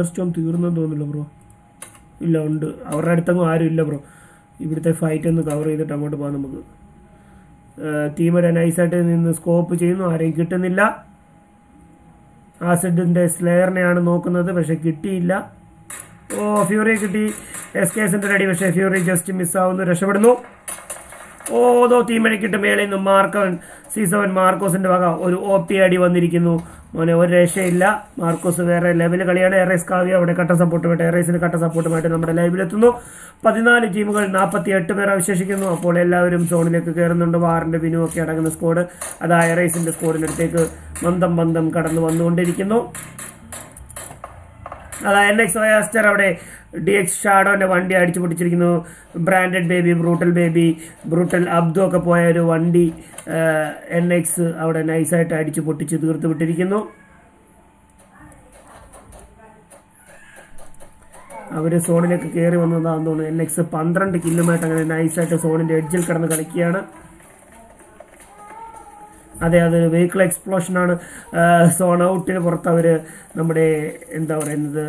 സ്റ്റോം തീർന്നെന്ന് തോന്നില്ല ബ്രോ. ഇല്ല, ഉണ്ട്. അവരുടെ അടുത്തൊന്നും ആരും ഇല്ല ബ്രോ. ഇവിടുത്തെ ഫൈറ്റ് ഒന്ന് കവർ ചെയ്തിട്ട് അങ്ങോട്ട് പോകാം നമുക്ക്. ടീമയുടെ നൈസായിട്ട് നിന്ന് സ്കോപ്പ് ചെയ്യുന്നു, ആരെയും കിട്ടുന്നില്ല. ആസിഡിന്റെ സ്ലെയറിനെയാണ് നോക്കുന്നത്, പക്ഷെ കിട്ടിയില്ല. ഫ്യൂറി കിട്ടി. SKSന്റെ റെഡി, പക്ഷേ ഫ്യൂറി ജസ്റ്റ് മിസ്സാവുന്നു, രക്ഷപ്പെടുന്നു. തീമഴക്കിട്ട് മേളിൽ നിന്ന് മാർക്കവൻ C7 മാർക്കോസിന്റെ വക ഒരു OP അടി വന്നിരിക്കുന്നു. മോനെ ഒരു രക്ഷയില്ല. മാർക്കോസ് വേറെ ലെവൽ കളിയാണ്. എറൈസ് കാവ്യ അവിടെ കട്ട സപ്പോർട്ടുമായിട്ട് എറൈസിന് കട്ട സപ്പോർട്ടുമായിട്ട് നമ്മുടെ ലൈവിലെത്തുന്നു. 14 ടീമുകൾ 48 പേർ അവശേഷിക്കുന്നു. അപ്പോൾ എല്ലാവരും സോണിലേക്ക് കയറുന്നുണ്ട്. വാറിന്റെ വിനു ഒക്കെ അടങ്ങുന്ന സ്ക്വാഡ് അതാ എറൈസിന്റെ സ്ക്വാഡിനടുത്തേക്ക് ബന്ധം കടന്നു വന്നുകൊണ്ടിരിക്കുന്നു. അതാ NX ഓയാസ്റ്റർ അവിടെ DX ഷാഡോന്റെ വണ്ടി അടിച്ചു പൊട്ടിച്ചിരിക്കുന്നു. ബ്രാൻഡഡ് ബേബി, ബ്രൂട്ടൽ അബ്ദു ഒക്കെ പോയ ഒരു വണ്ടി NX അവിടെ നൈസായിട്ട് അടിച്ചു പൊട്ടിച്ച് തീർത്ത് വിട്ടിരിക്കുന്നു. അവര് സോണിലേക്ക് കയറി വന്നതാണെന്ന് തോന്നുന്നു. NX 12 കില്ലുമായിട്ട് അങ്ങനെ നൈസായിട്ട് സോണിന്റെ എഡ്ജിൽ കിടന്ന് കളിക്കുകയാണ്. അതെ, അതൊരു വെഹിക്കിൾ എക്സ്പ്ലോഷനാണ്. സോൺ ഔട്ടിന് പുറത്ത് അവർ നമ്മുടെ എന്താ പറയുന്നത്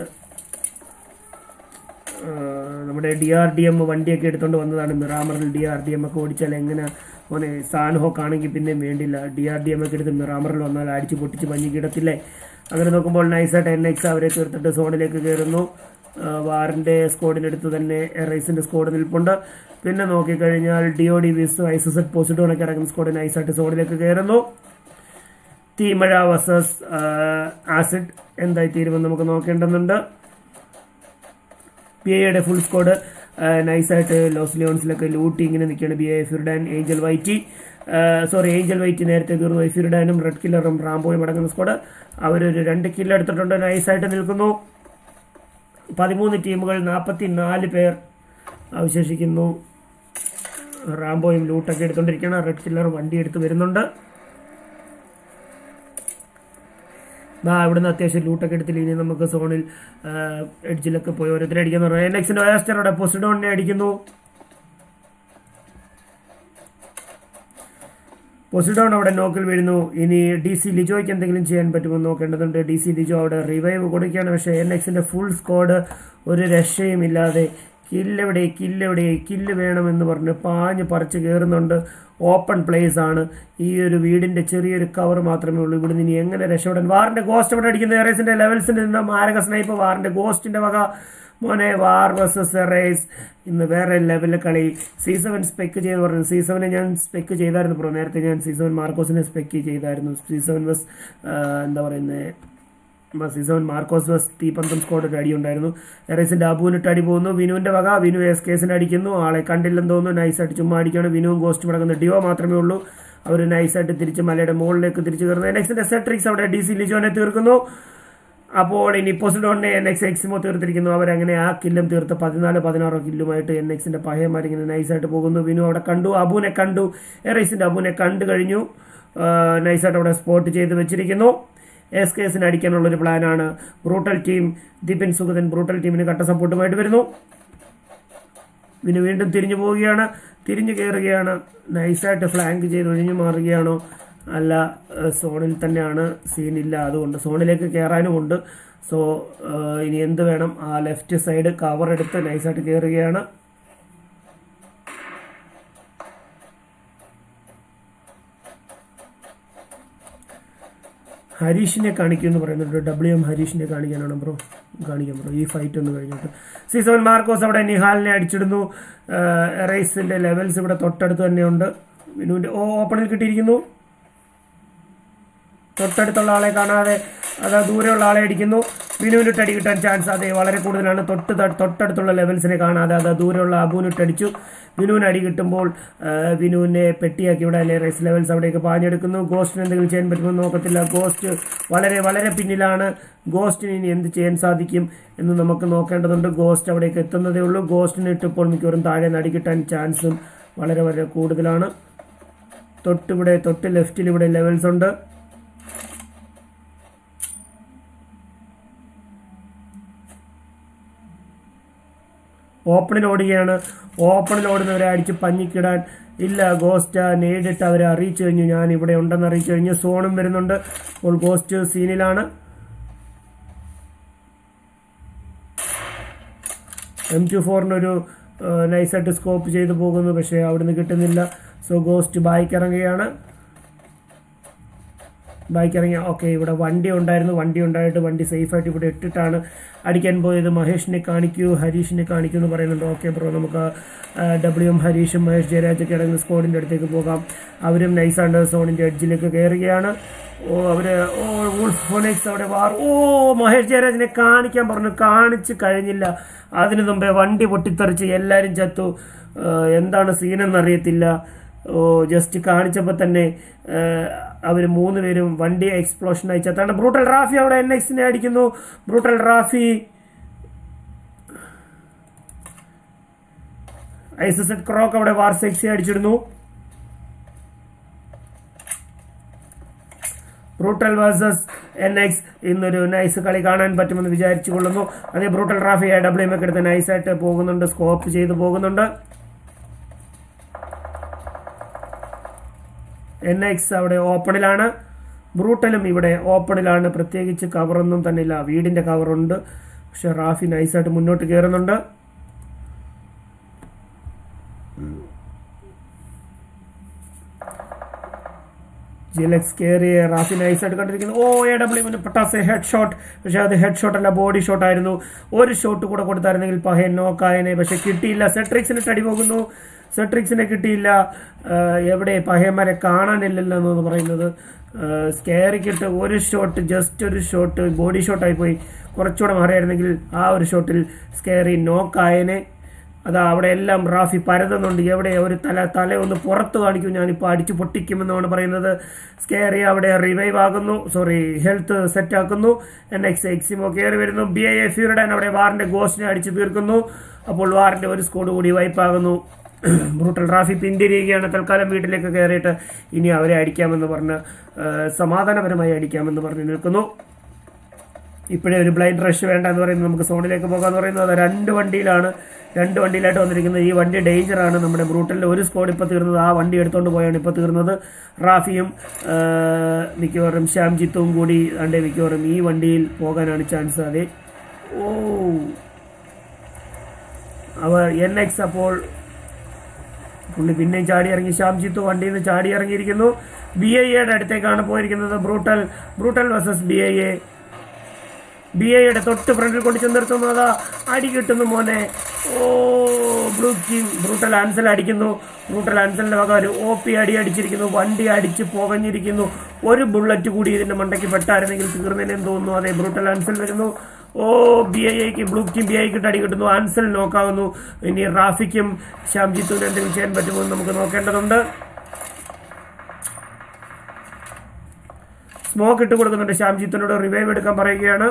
നമ്മുടെ DRDM വണ്ടിയൊക്കെ എടുത്തുകൊണ്ട് വന്നതാണ്. മിറാമറിൽ DRDM ഒക്കെ ഓടിച്ചാൽ എങ്ങനെ മോനെ സാൻഹോക്ക് ആണെങ്കിൽ പിന്നെയും വേണ്ടില്ല. DRDM ഒക്കെ എടുത്ത് മിറാമറിൽ വന്നാൽ അടിച്ച് പൊട്ടിച്ച് പഞ്ഞി കിടത്തില്ലേ. അങ്ങനെ നോക്കുമ്പോൾ നൈസായിട്ട് NX അവരെ തീർത്തിട്ട് സോണിലേക്ക് കയറുന്നു. വാറിന്റെ സ്ക്വാഡിനടുത്ത് തന്നെ എറൈസിന്റെ സ്ക്വാഡ് നിൽപ്പുണ്ട്. പിന്നെ നോക്കിക്കഴിഞ്ഞാൽ DOD വിസ് ISS പോസിറ്റോണൊക്കെ അടങ്ങുന്ന സ്ക്വാഡ് നൈസായിട്ട് സോണിലേക്ക് കയറുന്നു. തീമഴ വേഴ്സസ് ആസിഡ് എന്തായി തീരുമെന്ന് നമുക്ക് നോക്കേണ്ടതുണ്ട്. PIയുടെ ഫുൾ സ്ക്വാഡ് നൈസായിട്ട് ലോസ് ലിയോൺസിലൊക്കെ ലൂട്ടി ഇങ്ങനെ നിൽക്കുകയാണ്. BI ഫിർഡാൻ, ഏഞ്ചൽ വൈറ്റ് നേരത്തെ തീർന്നു. ഫിർഡാനും റെഡ് കില്ലറും റാംബോയും അടങ്ങുന്ന സ്ക്വാഡ് അവരൊരു 2 കില്ല് എടുത്തിട്ടുണ്ട്. നൈസായിട്ട് നിൽക്കുന്നു. 13 ടീമുകൾ 44 പേർ അവശേഷിക്കുന്നു. റാംബോയും ലൂട്ടൊക്കെ എടുത്തുകൊണ്ടിരിക്കുകയാണ്. റെഡ് കില്ലർ വണ്ടി എടുത്ത് വരുന്നുണ്ട്. ഇവിടുന്ന് അത്യാവശ്യം ലൂട്ടൊക്കെ എടുത്തില്ല. ഇനി നമുക്ക് സോണിൽ എഡ്ജിലൊക്കെ പോയി ഓരോരുത്തരെ അടിക്കാൻ പറഞ്ഞു. എൻഎക്സിന്റെ ഓയാസ്റ്ററോടെ പൊസിഡോണിനെ അടിക്കുന്നു. പൊസിഡോൺ അവിടെ നോക്കിൽ വീഴുന്നു. ഇനി DC ലിജോയ്ക്ക് എന്തെങ്കിലും ചെയ്യാൻ പറ്റുമെന്ന് നോക്കേണ്ടതുണ്ട്. DC ലിജോ അവിടെ റിവൈവ് കൊടുക്കുകയാണ്. പക്ഷേ എൻഎക്സിന്റെ ഫുൾ സ്ക്വാഡ് ഒരു രക്ഷയും ഇല്ലാതെ കില്ല് വേണമെന്ന് പറഞ്ഞ് പാഞ്ഞ് പറിച്ച് കയറുന്നുണ്ട്. ഓപ്പൺ പ്ലേസ് ആണ്. ഈ ഒരു വീടിന്റെ ചെറിയൊരു കവർ മാത്രമേ ഉള്ളൂ. ഇവിടുന്ന് ഇനി എങ്ങനെ രക്ഷപ്പെടാൻ? വാറിന്റെ ഗോസ്റ്റ് അവിടെ അടിക്കുന്ന എറേസിന്റെ ലെവൽസിൽ നിന്ന് മാരക സ്നൈപ്പ്. വാറിന്റെ ഗോസ്റ്റിന്റെ വക മോനെ. വാർ വേഴ്സസ് എറേസ് ഇന്ന് വേറെ ലെവലിൽ കളി. C7 സ്പെക്ക് ചെയ്ത് പറഞ്ഞു. C7 ഞാൻ സ്പെക്ക് ചെയ്തായിരുന്നു ബ്രോ. നേരത്തെ ഞാൻ C7 മാർക്കോസിനെ സ്പെക്ക് ചെയ്തായിരുന്നു. C7 ബസ് എന്താ പറയുന്നത്, C7 മാർക്കോസ് ബസ് തീപന്തം സ്കോഡ് ഒരു അടി ഉണ്ടായിരുന്നു. എറേസിന്റെ അബുവിനിട്ട് അടി പോകുന്നു. വിനുവിന്റെ വക. വിനു SKസിനെ അടിക്കുന്നു. ആളെ കണ്ടില്ലെന്ന് തോന്നുന്നു. നൈസായിട്ട് ചുമ്മാ അടിക്കുകയാണ്. വിനുവും ഗോസ്റ്റും അടങ്ങുന്ന ഡിയോ മാത്രമേ ഉള്ളൂ. അവർ നൈസായിട്ട് തിരിച്ച് മലയുടെ മുകളിലേക്ക് തിരിച്ചു കയറുന്നു. നെക്സ്റ്റിന്റെ സെട്രിക്സ് അവിടെ DC ലിജോനെ തീർക്കുന്നു. അപ്പോൾ ഇനി പൊസിഡോണിനെ NX എക്സിമോ തീർത്തിരിക്കുന്നു. അവരങ്ങനെ ആ കില്ലും തീർത്ത് 14-16 കില്ലുമായിട്ട് NXന്റെ പഹയന്മാരിങ്ങനെ നൈസായിട്ട് പോകുന്നു. വിനു അവിടെ കണ്ടു. അബുവിനെ കണ്ടു. എറേസിന്റെ അബുവിനെ കണ്ടു കഴിഞ്ഞു. നൈസായിട്ട് അവിടെ സ്പോട്ട് ചെയ്ത് വെച്ചിരിക്കുന്നു. SKസിനെ അടിക്കാനുള്ളൊരു പ്ലാനാണ്. Brutal team Deepan Sugathan brutal ടീമിന് കട്ട സപ്പോർട്ടുമായിട്ട് വരുന്നു. വിനു വീണ്ടും തിരിഞ്ഞു പോവുകയാണ്. തിരിഞ്ഞു കയറുകയാണ്. നൈസായിട്ട് ഫ്ലാങ്ക് ചെയ്ത് ഒഴിഞ്ഞു മാറുകയാണോ? അല്ല, സോണിൽ തന്നെയാണ്. സീനില്ല. അതുകൊണ്ട് സോണിലേക്ക് കയറാനുമുണ്ട്. സോ ഇനി എന്ത് വേണം? ആ ലെഫ്റ്റ് സൈഡ് കവർ എടുത്ത് നൈസായിട്ട് കയറുകയാണ്. ഹരീഷിനെ കാണിക്കുമെന്ന് പറയുന്നുണ്ട്. WM ഹരീഷിനെ കാണിക്കാനാണ് ബ്രോ. കാണിക്കാം ബ്രോ. ഈ ഫൈറ്റ് ഒന്ന് കഴിഞ്ഞിട്ട് C7 മാർക്കോസ് അവിടെ നിഹാലിനെ അടിച്ചിടുന്നു. എറേസിന്റെ ലെവൽസ് ഇവിടെ തൊട്ടടുത്ത് തന്നെയുണ്ട്. വിനുവിന്റെ ഓപ്പണിൽ കിട്ടിയിരിക്കുന്നു. തൊട്ടടുത്തുള്ള ആളെ കാണാതെ ദൂരെയുള്ള ആളെ അടിക്കുന്നു. വിനുവിനിട്ട് അടി കിട്ടാൻ ചാൻസ് അതെ വളരെ കൂടുതലാണ്. തൊട്ടടുത്തുള്ള ലെവൽസിനെ കാണാതെ ദൂരെയുള്ള അബുവിനിട്ടടിച്ചു. വിനുവിന് അടി കിട്ടുമ്പോൾ വിനുവിനെ പെട്ടിയാക്കി ഇവിടെ റേസ് ലെവൽസ് അവിടേക്ക് പാഞ്ഞെടുക്കുന്നു. ഗോസ്റ്റിന് എന്തെങ്കിലും ചെയ്യാൻ പറ്റുമെന്ന് നോക്കത്തില്ല. ഗോസ്റ്റ് വളരെ പിന്നിലാണ്. ഗോസ്റ്റിന് ഇനി എന്ത് ചെയ്യാൻ സാധിക്കും എന്ന് നമുക്ക് നോക്കേണ്ടതുണ്ട്. ഗോസ്റ്റ് അവിടേക്ക് എത്തുന്നതേ ഉള്ളൂ. ഗോസ്റ്റിന് ഇട്ടിപ്പോൾ മിക്കവാറും താഴെ അടി കിട്ടാൻ ചാൻസും വളരെ കൂടുതലാണ്. തൊട്ട് ലെഫ്റ്റിൽ ഇവിടെ ലെവൽസ് ഉണ്ട്. ഓപ്പണിൽ ഓടുകയാണ്. ഓപ്പണിൽ ഓടുന്നവരെ അടിച്ച് പഞ്ഞിക്കിടാൻ ഇല്ല. ഗോസ്റ്റ് നേരിട്ട് അവരെ അറിയിച്ചു കഴിഞ്ഞു. ഞാൻ ഇവിടെ ഉണ്ടെന്ന് അറിയിച്ചു കഴിഞ്ഞു. സോണും വരുന്നുണ്ട്. അപ്പോൾ ഗോസ്റ്റ് സീനിലാണ്. M24 നൈസായിട്ട് സ്കോപ്പ് ചെയ്ത് പോകുന്നു. പക്ഷേ അവിടുന്ന് കിട്ടുന്നില്ല. സോ ഗോസ്റ്റ് ബായ്ക്ക് ഇറങ്ങുകയാണ്. ഓക്കെ, ഇവിടെ വണ്ടി ഉണ്ടായിട്ട് വണ്ടി സേഫായിട്ട് ഇവിടെ ഇട്ടിട്ടാണ് അടിക്കാൻ പോയത്. മഹേഷിനെ കാണിക്കൂ, ഹരീഷിനെ കാണിക്കൂ എന്ന് പറയുന്നുണ്ട്. ഓക്കെ ബ്രോ, നമുക്ക് WM ഹരീഷും മഹേഷ് ജയരാജൊക്കെ അടങ്ങുന്ന സ്കോഡിൻ്റെ അടുത്തേക്ക് പോകാം. അവരും നൈസാണ്ട് സോണിൻ്റെ എഡ്ജിലേക്ക് കയറുകയാണ്. വൂൾഫ് ഫോണിക്സ് അവിടെ മഹേഷ് ജയരാജിനെ കാണിക്കാൻ പറഞ്ഞു. കാണിച്ച് കഴിഞ്ഞില്ല. അതിനു മുമ്പേ വണ്ടി പൊട്ടിത്തെറിച്ച് എല്ലാവരും ചത്തു. എന്താണ് സീനെന്നറിയത്തില്ല. ജസ്റ്റ് കാണിച്ചപ്പോൾ തന്നെ അവർ 3 പേരും വണ്ടി എക്സ്പ്ലോഷൻ അയച്ചാണ്. ബ്രൂട്ടൽ റാഫി അവിടെ NXനെ അടിക്കുന്നു. ബ്രൂട്ടൽ റാഫി ISZ ക്രോക്ക് അവിടെ വാർ 6 അടിച്ചിടുന്നു. ബ്രൂട്ടൽ വേഴ്സസ് NX ഇന്നൊരു നൈസ് കളി കാണാൻ പറ്റുമെന്ന് വിചാരിച്ചു കൊള്ളുന്നു. അതേ ബ്രൂട്ടൽ റാഫി WM ഒക്കെ എടുത്ത് നൈസായിട്ട് പോകുന്നുണ്ട്. സ്കോപ്പ് ചെയ്ത് പോകുന്നുണ്ട്. NX അവിടെ ഓപ്പണിലാണ്. ബ്രൂട്ടലും ഇവിടെ ഓപ്പണിലാണ്. പ്രത്യേകിച്ച് കവറൊന്നും തന്നെ ഇല്ല. വീടിന്റെ കവറുണ്ട്. പക്ഷെ റാഫി നൈസായിട്ട് മുന്നോട്ട് കയറുന്നുണ്ട്. ജിലെക്സ് കയറിയ റാഫി നൈസായിട്ട് കണ്ടിരിക്കുന്നു. AWM പട്ടാസ് ഹെഡ് ഷോട്ട്. പക്ഷെ അത് ഹെഡ് ഷോട്ട് അല്ല, ബോഡി ഷോട്ട് ആയിരുന്നു. ഒരു ഷോട്ട് കൂടെ കൊടുത്തായിരുന്നെങ്കിൽ പഹയൻ നോക്കായനെ. പക്ഷെ കിട്ടിയില്ല. സെട്രിക്സിന് അടി പോകുന്നു. സെട്രിക്സിനെ കിട്ടിയില്ല. എവിടെ പഹയന്മാരെ കാണാനില്ലല്ലോ എന്ന് പറയുന്നത്. സ്കെയറിക്കിട്ട് ജസ്റ്റ് ഒരു ഷോട്ട് ബോഡി ഷോട്ടായി പോയി. കുറച്ചുകൂടെ മാറിയായിരുന്നെങ്കിൽ ആ ഒരു ഷോട്ടിൽ സ്കെയറി നോക്കായനെ. അതാ അവിടെ എല്ലാം റാഫി പരതുന്നുണ്ട്. എവിടെ ഒരു തല ഒന്ന് പുറത്ത് കാണിക്കും, ഞാനിപ്പോൾ അടിച്ചു പൊട്ടിക്കുമെന്നാണ് പറയുന്നത്. സ്കേറി അവിടെ റിവൈവ് ആകുന്നു, ഹെൽത്ത് സെറ്റ് ആക്കുന്നു. എക്സിമോ കയറി വരുന്നു. BIA ഫ്യൂരിഡൻ അവിടെ വാറിന്റെ ഗോസ്റ്റിനെ അടിച്ചു തീർക്കുന്നു. അപ്പോൾ വാറിന്റെ ഒരു സ്കോഡ് കൂടി വൈപ്പാകുന്നു. ബ്രൂട്ടൽ റാഫി പിന്തിരിയുകയാണ്. തൽക്കാലം വീട്ടിലേക്ക് കയറിയിട്ട് ഇനി അവരെ അടിക്കാമെന്ന് പറഞ്ഞ് സമാധാനപരമായി അടിക്കാമെന്ന് പറഞ്ഞ് നിൽക്കുന്നു. ഇപ്പോഴേ ഒരു ബ്ലൈൻഡ് റഷ് വേണ്ട എന്ന് പറയുന്നത്, നമുക്ക് സോണിലേക്ക് പോകാമെന്ന് പറയുന്നത്. അത് രണ്ട് വണ്ടിയിലായിട്ട് വന്നിരിക്കുന്നത്. ഈ വണ്ടി ഡേഞ്ചറാണ്. നമ്മുടെ ബ്രൂട്ടലിൻ്റെ ഒരു സ്കോഡ് ഇപ്പോൾ തീർന്നത്, ആ വണ്ടി എടുത്തുകൊണ്ട് പോയാണ് ഇപ്പോൾ തീർന്നത്. റാഫിയും മിക്കവാറും ശ്യാംജിത്തും കൂടി മിക്കവാറും ഈ വണ്ടിയിൽ പോകാനാണ് ചാൻസ്. അതെ, അവർ NX അപ്പോൾ പുള്ളി പിന്നെയും ചാടി ഇറങ്ങി. ശ്യാംജിത്ത് വണ്ടിയിൽ നിന്ന് ചാടി ഇറങ്ങിയിരിക്കുന്നു. BIAയുടെ അടുത്തേക്കാണ് പോയിരിക്കുന്നത്. ബ്രൂട്ടൽ വേഴ്സസ് BIAയുടെ തൊട്ട് ഫ്രണ്ടിൽ കൊണ്ട് ചെന്നെടുത്തുന്നത്. അടി കിട്ടുന്നു മോനെ. ബ്രൂട്ടൽ ആൻസൽ അടിക്കുന്നു. ബ്രൂട്ടൽ ആൻസലിന്റെ വക ഒരു OP അടിച്ചിരിക്കുന്നു. വണ്ടി അടിച്ച് പുകഞ്ഞിരിക്കുന്നു. ഒരു ബുള്ളറ്റ് കൂടി ഇതിന്റെ മണ്ടയ്ക്ക് പെട്ടായിരുന്നെങ്കിൽ തീർന്നതിനെന്ന് തോന്നുന്നു. അതെ, ബ്രൂട്ടൽ ആൻസൽ വരുന്നു. ബ്ലൂ ടീം BIAക്ക് അടി കിട്ടുന്നു. ആൻസൽ നോക്കാവുന്നു. ഇനി റാഫിക്കും ശ്യാംജിത്തുവിന് എന്തെങ്കിലും ചെയ്യാൻ പറ്റുമോ എന്ന് നമുക്ക് നോക്കേണ്ടതുണ്ട്. സ്മോക്ക് ഇട്ട് കൊടുക്കുന്നുണ്ട്. ശ്യാംജിത്തിനോട് റിവൈവ് എടുക്കാൻ പറയുകയാണ്.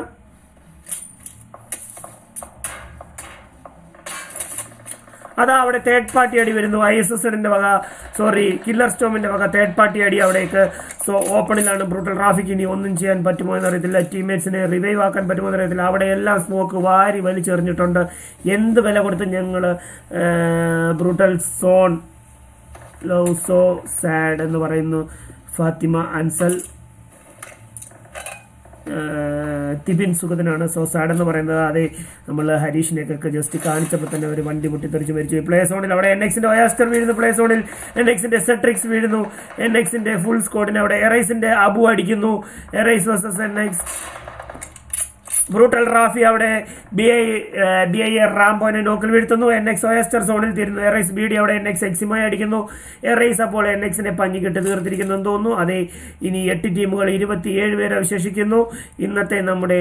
അതാ അവിടെ തേർഡ് പാർട്ടി അടി വരുന്നു. ISSന്റെ വക കില്ലർ സ്റ്റോമിന്റെ വക തേർഡ് പാർട്ടി അടി അവിടേക്ക്. ഓപ്പണിലാണ് ബ്രൂട്ടൽ റാഫിക്ക്. ഇനി ഒന്നും ചെയ്യാൻ പറ്റുമോ എന്നറിയത്തില്ല. ടീംമേറ്റ്സിനെ റിവൈവ് ആക്കാൻ പറ്റുമോ എന്നറിയത്തില്ല. അവിടെ എല്ലാം സ്മോക്ക് വാരി വലിച്ചെറിഞ്ഞിട്ടുണ്ട്. എന്ത് വില കൊടുത്ത് ഞങ്ങൾ brutal zone love so sad എന്ന് പറയുന്നു. ഫാത്തിമ അൻസൽ തിബിൻ സുഗതനാണ് സാഡ് എന്ന് പറയുന്നത്. അതെ, നമ്മൾ ഹരീഷിനെയൊക്കെ ജസ്റ്റ് കാണിച്ചപ്പോൾ തന്നെ ഒരു വണ്ടി മുട്ടിത്തെറിച്ച് മരിച്ചു. പ്ലേ സോണിൽ അവിടെ NXന്റെ ഒയാസ്റ്റർ വീഴുന്നു. പ്ലേ സോണിൽ NXന്റെ സെട്രിക്സ് വീഴുന്നു. NXന്റെ ഫുൾ സ്കോഡിന് അവിടെ എറൈസിന്റെ അബു അടിക്കുന്നു. Arise versus NX. Brutal Rafi അവിടെ BIA റാംബോനെ നോക്കിൽ വീഴ്ത്തുന്നു. NX ഒയസ്റ്റർ സോണിൽ തീരുന്നു. എറൈസ് BD അവിടെ NX എക്സിമായി അടിക്കുന്നു. എറൈസ് അപ്പോൾ NXനെ പഞ്ഞിക്കിട്ട് തീർത്തിരിക്കുന്നു എന്ന് തോന്നുന്നു. അതെ, ഇനി 8 ടീമുകൾ 27 പേരെ അവശേഷിക്കുന്നു. ഇന്നത്തെ നമ്മുടെ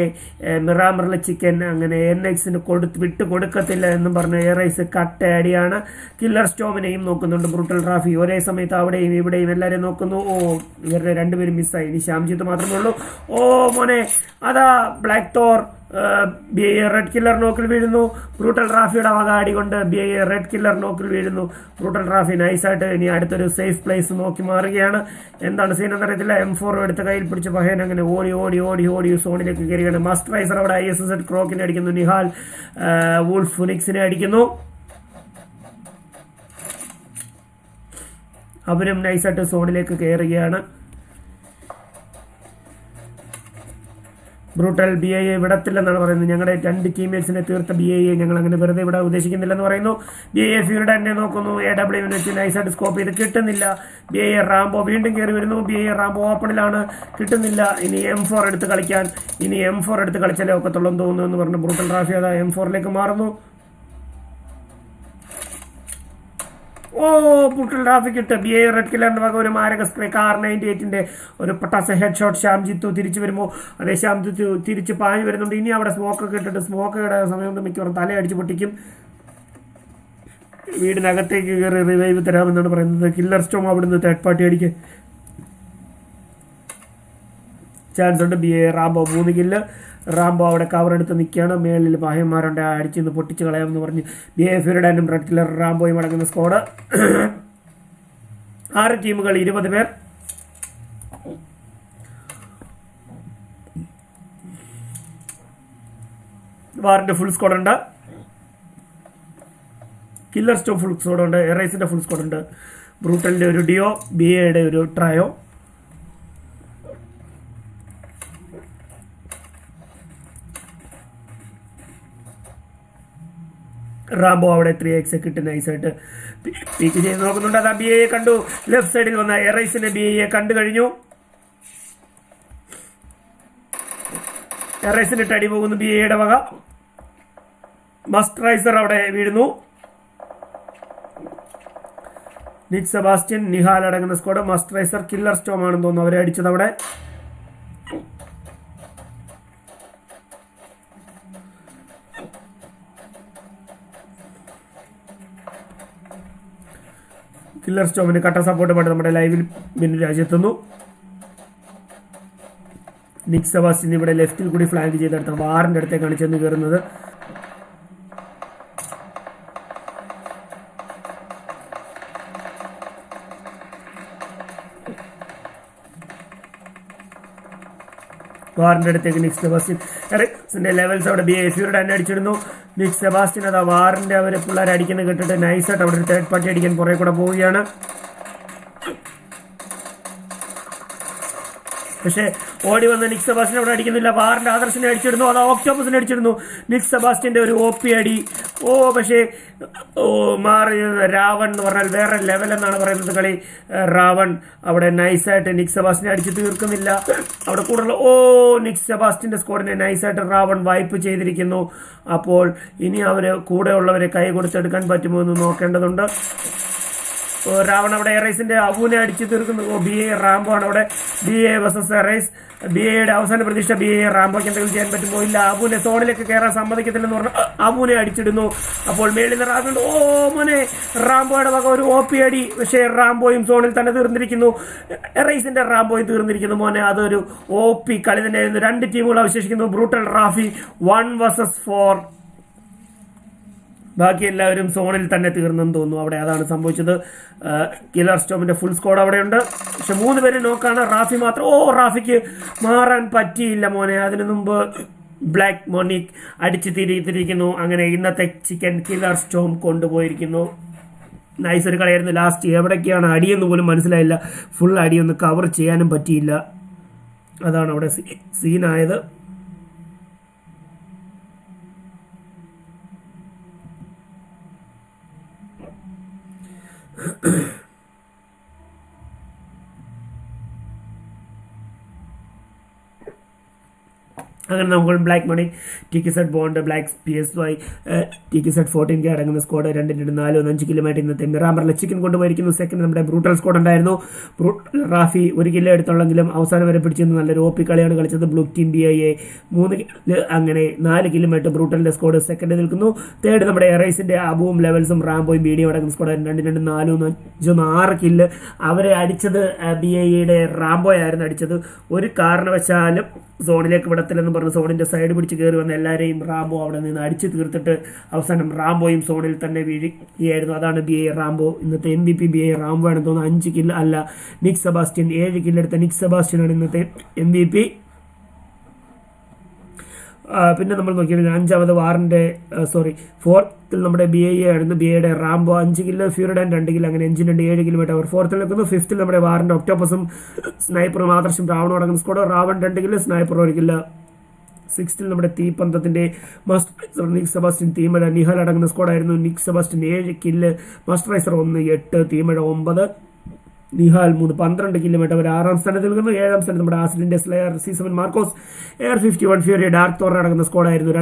മിറാമറിലെ ചിക്കൻ അങ്ങനെ NXന് വിട്ട് കൊടുക്കത്തില്ല എന്നും പറഞ്ഞ് എറൈസ് കട്ടയടിയാണ്. കില്ലർ സ്റ്റോമിനെയും നോക്കുന്നുണ്ട് ബ്രൂട്ടൽ റാഫി. ഒരേ സമയത്ത് അവിടെയും ഇവിടെയും എല്ലാവരെയും നോക്കുന്നു. ഇവരുടെ രണ്ടുപേരും മിസ്സായി. ഇനി ശ്യാംജിത്ത് മാത്രമേ ഉള്ളൂ. മോനെ, അതാ black Thor BIA red killer നോക്കിൽ വീഴുന്നു. ബ്രൂട്ടൽ റാഫിയുടെ വക അടി കൊണ്ട് BIA റെഡ് കില്ലർ നോക്കിൽ വീഴുന്നു. ബ്രൂട്ടൽ റാഫി നൈസായിട്ട് ഇനി അടുത്തൊരു സേഫ് പ്ലേസ് നോക്കി മാറുകയാണ്. എന്താണ് സീൻ എന്നറിയത്തില്ല. M4 എടുത്ത് കയ്യിൽ പിടിച്ച് പഹയൻ അങ്ങനെ ഓടി സോണിലേക്ക് കയറുകയാണ്. മസ്റ്ററൈസർ അവിടെ ISS ക്രോക്കിനെ അടിക്കുന്നു. നിഹാൽ വൂൾഫ് ഫുനിക്സിനെ അടിക്കുന്നു. അവരും നൈസായിട്ട് സോണിലേക്ക് കയറുകയാണ്. ബ്രൂട്ടൽ BIA വിടത്തില്ലെന്നാണ് പറയുന്നത്. ഞങ്ങളുടെ 2 ടീംമേറ്റ്സിനെ തീർത്ത BIA ഞങ്ങൾ അങ്ങനെ വെറുതെ ഇവിടെ ഉദ്ദേശിക്കുന്നില്ലെന്ന് പറയുന്നു. BIA ഫ്യൂരിഡനെ നോക്കുന്നു. AW വെച്ച് നൈസായിട്ട് സ്കോപ്പ് ചെയ്ത് കിട്ടുന്നില്ല. BIA റാംബോ വീണ്ടും കയറി വരുന്നു. BIA റാംബോ ഓപ്പണിലാണ്, കിട്ടുന്നില്ല. ഇനി M4 എടുത്ത് കളിച്ചാലേ ഒക്കത്തുള്ളൂ എന്ന് തോന്നുന്നു എന്ന് പറഞ്ഞു ബ്രൂട്ടൽ റാഫി അതാ M4ലേക്ക് മാറുന്നു. ബ്രൂട്ടൽ റാഫിക്ക് ഇട്ട് BIA റെഡ് കില്ലറിന്റെ വക ഒരു മാരക സ്പ്രേ. R98ന്റെ ഒരു പട്ടാസ ഹെഡ് ഷോട്ട്. ശ്യാംജിത്തു തിരിച്ചു വരുമ്പോൾ അതേ ശ്യാംജിത്തു തിരിച്ച് പാഞ്ഞു വരുന്നുണ്ട്. ഇനി അവിടെ സ്മോക്കൊക്കെ ഇട്ടിട്ട് സ്മോക്കയുടെ സമയം കൊണ്ട് മിക്കവാറും തലയടിച്ച് പൊട്ടിക്കും. വീടിനകത്തേക്ക് കയറി റിവൈവ് തരാമെന്നാണ് പറയുന്നത്. കില്ലർ സ്റ്റോം അവിടുന്ന് തേർഡ് പാർട്ടി അടിക്ക് ചാൻസ് ഉണ്ട്. BIA Rambo 3 kill. റാംബോ അവിടെ കവർ എടുത്ത് നിൽക്കുകയാണ്. മേളിൽ പാഹ്യന്മാരുണ്ട്, അടിച്ചിന്ന് പൊട്ടിച്ച് കളയാമെന്ന് പറഞ്ഞ് BIA ഫ്യൂരിഡനും റെഡ് കില്ലർ റാംബോയും അടങ്ങുന്ന സ്കോഡ്. 6 ടീമുകൾ 20 പേർ. വാറിന്റെ ഫുൾ സ്കോഡുണ്ട്. കില്ലർ സ്റ്റോം ഫുൾ സ്കോഡുണ്ട്. എറൈസിന്റെ ഫുൾ സ്കോഡുണ്ട്. ബ്രൂട്ടലിന്റെ ഒരു ഡിയോ, BIAയുടെ ഒരു ട്രയോ. റാംബോ അവിടെ 3x കിട്ടി നൈസായിട്ട് പീക്ക് ചെയ്ത് നോക്കുന്നുണ്ട്. അതാ BIA കണ്ടു. ലെഫ്റ്റ് സൈഡിൽ വന്ന എറൈസിനെ BIA കണ്ടു കഴിഞ്ഞു. എറൈസിന് അടി പോകുന്നു BIAയുടെ വക. മസ്റ്ററൈസർ അവിടെ വീഴുന്നു. നിക് സെബാസ്റ്റ്യൻ, നിഹാൽ അടങ്ങുന്ന സ്ക്വാഡ്. മസ്റ്ററൈസർ കില്ലർ സ്റ്റോം ആണെന്ന് തോന്നുന്നു അവരെ അടിച്ചത് അവിടെ. കില്ലർ സ്റ്റോമിന് കട്ട സപ്പോർട്ടുമായിട്ട് നമ്മുടെ ലൈവിൽ ബിന്നു രാജ്യത്തുന്നു. നിക് സെബാസ്റ്റ്യൻ ഇവിടെ ലെഫ്റ്റിൽ കൂടി ഫ്ലാങ്ക് ചെയ്തെടുത്ത വാറിന്റെ അടുത്തേക്കാണ് ചെന്ന് കയറുന്നത്. വാറിന്റെ അടുത്തേക്ക് നിക് സെബാസ്റ്റ്യൻ ലെവൽസ് അവിടെ BAFയുടെ തന്നെ അടിച്ചിരുന്നു. നിക് സെബാസ്റ്റ്യൻ അതാ വാറിന്റെ അവര് പിള്ളേർ അടിക്കുന്നത് കേട്ടിട്ട് നൈസായിട്ട് അവിടെ ഒരു തേർഡ് പാർട്ടി അടിക്കാൻ പുറകെ കൂടെ പോവുകയാണ്. പക്ഷേ ഓടി വന്ന നിക് സെബാസ്റ്റ്യൻ അവിടെ അടിക്കുന്നില്ല. വാറിന്റെ ആദർശിനെ അടിച്ചിരുന്നു, അത് ഓക്ടോപ്പസിനെ അടിച്ചിരുന്നു. നിക് സെബാസ്റ്റ്യന്റെ ഒരു OP അടി. പക്ഷേ മാറി രാവൺ എന്ന് പറഞ്ഞാൽ വേറെ ലെവൽ എന്നാണ് പറയുന്നത് കളി. രാവൺ അവിടെ നൈസായിട്ട് നിക് സെബാസ്റ്റ്യനെ അടിച്ച് തീർക്കുന്നില്ല. അവിടെ കൂടുതൽ നിക് സെബാസ്റ്റ്യന്റെ സ്കോഡിനെ നൈസായിട്ട് രാവൺ വൈപ്പ് ചെയ്തിരിക്കുന്നു. അപ്പോൾ ഇനി അവര് കൂടെയുള്ളവരെ കൈ കൊടുത്തെടുക്കാൻ പറ്റുമോ എന്ന് നോക്കേണ്ടതുണ്ട്. രാവൺ അവിടെ എറൈസിന്റെ അബുവിനെ അടിച്ചു തീർക്കുന്നു. BA റാംബോ ആണ് അവിടെ. BA vs arise. BAയുടെ അവസാന പ്രതീക്ഷ BA റാംബോയ്ക്ക് എന്തെങ്കിലും ചെയ്യാൻ പറ്റുമോ? ഇല്ല. അബുവിനെ സോണിലേക്ക് കയറാൻ സമ്മതിക്കത്തില്ലെന്ന് പറഞ്ഞു അബുവിനെ അടിച്ചിടുന്നു. അപ്പോൾ മേളിൽ നിന്ന് റാവുണ്ട്. മോനെ റാംബോയുടെ വക ഒരു OP അടി. പക്ഷേ റാംബോയും സോണിൽ തന്നെ തീർന്നിരിക്കുന്നു. എറൈസിന്റെ റാംബോയും തീർന്നിരിക്കുന്നു. മോനെ അതൊരു OP കളി തന്നെയായിരുന്നു. 2 ടീമുകൾ അവശേഷിക്കുന്നു. Brutal Rafi 1 vs 4. ബാക്കി എല്ലാവരും സോണിൽ തന്നെ തീർന്നെന്ന് തോന്നുന്നു. അവിടെ അതാണ് സംഭവിച്ചത്. കില്ലർ സ്റ്റോമിന്റെ ഫുൾ സ്ക്വാഡ് അവിടെയുണ്ട്. പക്ഷെ 3 പേര് നോക്കാണ്. റാഫി മാത്രം. റാഫിക്ക് മാറാൻ പറ്റിയില്ല മോനെ. അതിനു മുമ്പ് ബ്ലാക്ക് മോണിക് അടിച്ചു തിരിയിരിക്കുന്നു. അങ്ങനെ ഇന്നത്തെ ചിക്കൻ കില്ലർ സ്റ്റോം കൊണ്ടുപോയിരിക്കുന്നു. നൈസ് ഒരു കളിയായിരുന്നു. ലാസ്റ്റ് എവിടേക്കാണ് അടിയെന്ന് പോലും മനസ്സിലായില്ല. ഫുൾ അടിയൊന്ന് കവർ ചെയ്യാനും പറ്റിയില്ല. അതാണ് അവിടെ സീനായത്. അങ്ങനെ നമുക്ക് black money, TKZ bond, black PSY, TKZ 14K അടങ്ങുന്ന സ്ക്വാഡ് 2-4-5 കിലോമീറ്റർ ഇന്നത്തെ മിറാമറിലെ ചിക്കൻ കൊണ്ടുപോയിരിക്കുന്നു. സെക്കൻഡ് നമ്മുടെ ബ്രൂട്ടൽ സ്ക്വാഡ് ഉണ്ടായിരുന്നു. റാഫി 1 കിലോ എടുത്തുള്ളെങ്കിലും അവസാനം വരെ പിടിച്ചിരുന്നു. നല്ലൊരു OP കളിയാണ് കളിച്ചത്. ബ്ലൂ ടീം BIA 3 അങ്ങനെ 4 കിലോമീറ്റർ ബ്രൂട്ടലിന്റെ സ്ക്വാഡ് സെക്കൻഡ് നിൽക്കുന്നു. തേർഡ് നമ്മുടെ എറൈസിന്റെ അബുവും ലെവൽസും റാംബോയും BD അടങ്ങുന്ന സ്ക്വാഡ് 2-4-5-6 കില്ല്. അവരെ അടിച്ചത് BIയുടെ റാംബോയായിരുന്നു അടിച്ചത്. ഒരു കാരണവശാലും സോണിലേക്ക് വിടത്തില്ലെന്ന് പറഞ്ഞ് സോണിന്റെ സൈഡ് പിടിച്ച് കയറി വന്ന എല്ലാവരെയും റാംബോ അവിടെ നിന്ന് അടിച്ചു തീർത്തിട്ട് അവസാനം റാംബോയും സോണിൽ തന്നെ വീഴുകയായിരുന്നു. അതാണ് BA റാംബോ. ഇന്നത്തെ MVP BA റാംബോ ആണെന്ന് തോന്നുന്നു. 5 കില്ല് അല്ല, നിക് സെബാസ്റ്റ്യൻ 7 കില്ലെടുത്ത നിക് സെബാസ്റ്റ്യൻ ആണ് ഇന്നത്തെ MVP. പിന്നെ നമ്മൾ നോക്കിയാൽ 5ാമത് വാറിന്റെ ഫോർത്തിൽ നമ്മുടെ BA ആയിരുന്നു. BAയുടെ റാംബോ 5 കില്ല്, ഫ്യൂറിഡാൻ 2 കില്ല്, അങ്ങനെ 7 കിലോമീറ്റർ അവർ ഫോർത്തിൽ നിൽക്കുന്നു. ഫിഫ്ത്തിൽ നമ്മുടെ വാറിന്റെ ഒക്ടോപ്പസും സ്നൈപ്പറും ആദർശം രാവണും അടങ്ങുന്ന സ്കോഡ്. Ravan 2 kill, sniper 1 kill. 6ത്തിൽ നമ്മുടെ തീപ്പന്തത്തിന്റെ നിക് സെബാസ്റ്റ്യൻ തീമഴ നിഹാൽ അടങ്ങുന്ന സ്കോഡായിരുന്നു. നിക് സെബാസ്റ്റ്യൻ 7 കില്ല്, മാസ്റ്ററൈസർ 1, 8, തീമഴ 9, നിഹാൽ 3, 12 കിലോമീറ്റർ അവർ 6ാം സ്ഥാനത്ത് നിൽക്കുന്നു. 7ാം സ്ഥാനത്ത് നമ്മുടെ ആസിലിന്റെ സ്ലെയർ C7 മാർക്കോസ്, എയർ 51 ഫ്യൂരി, ഡാർക്ക് തോർ അടങ്ങുന്ന സ്കോഡായിരുന്നു.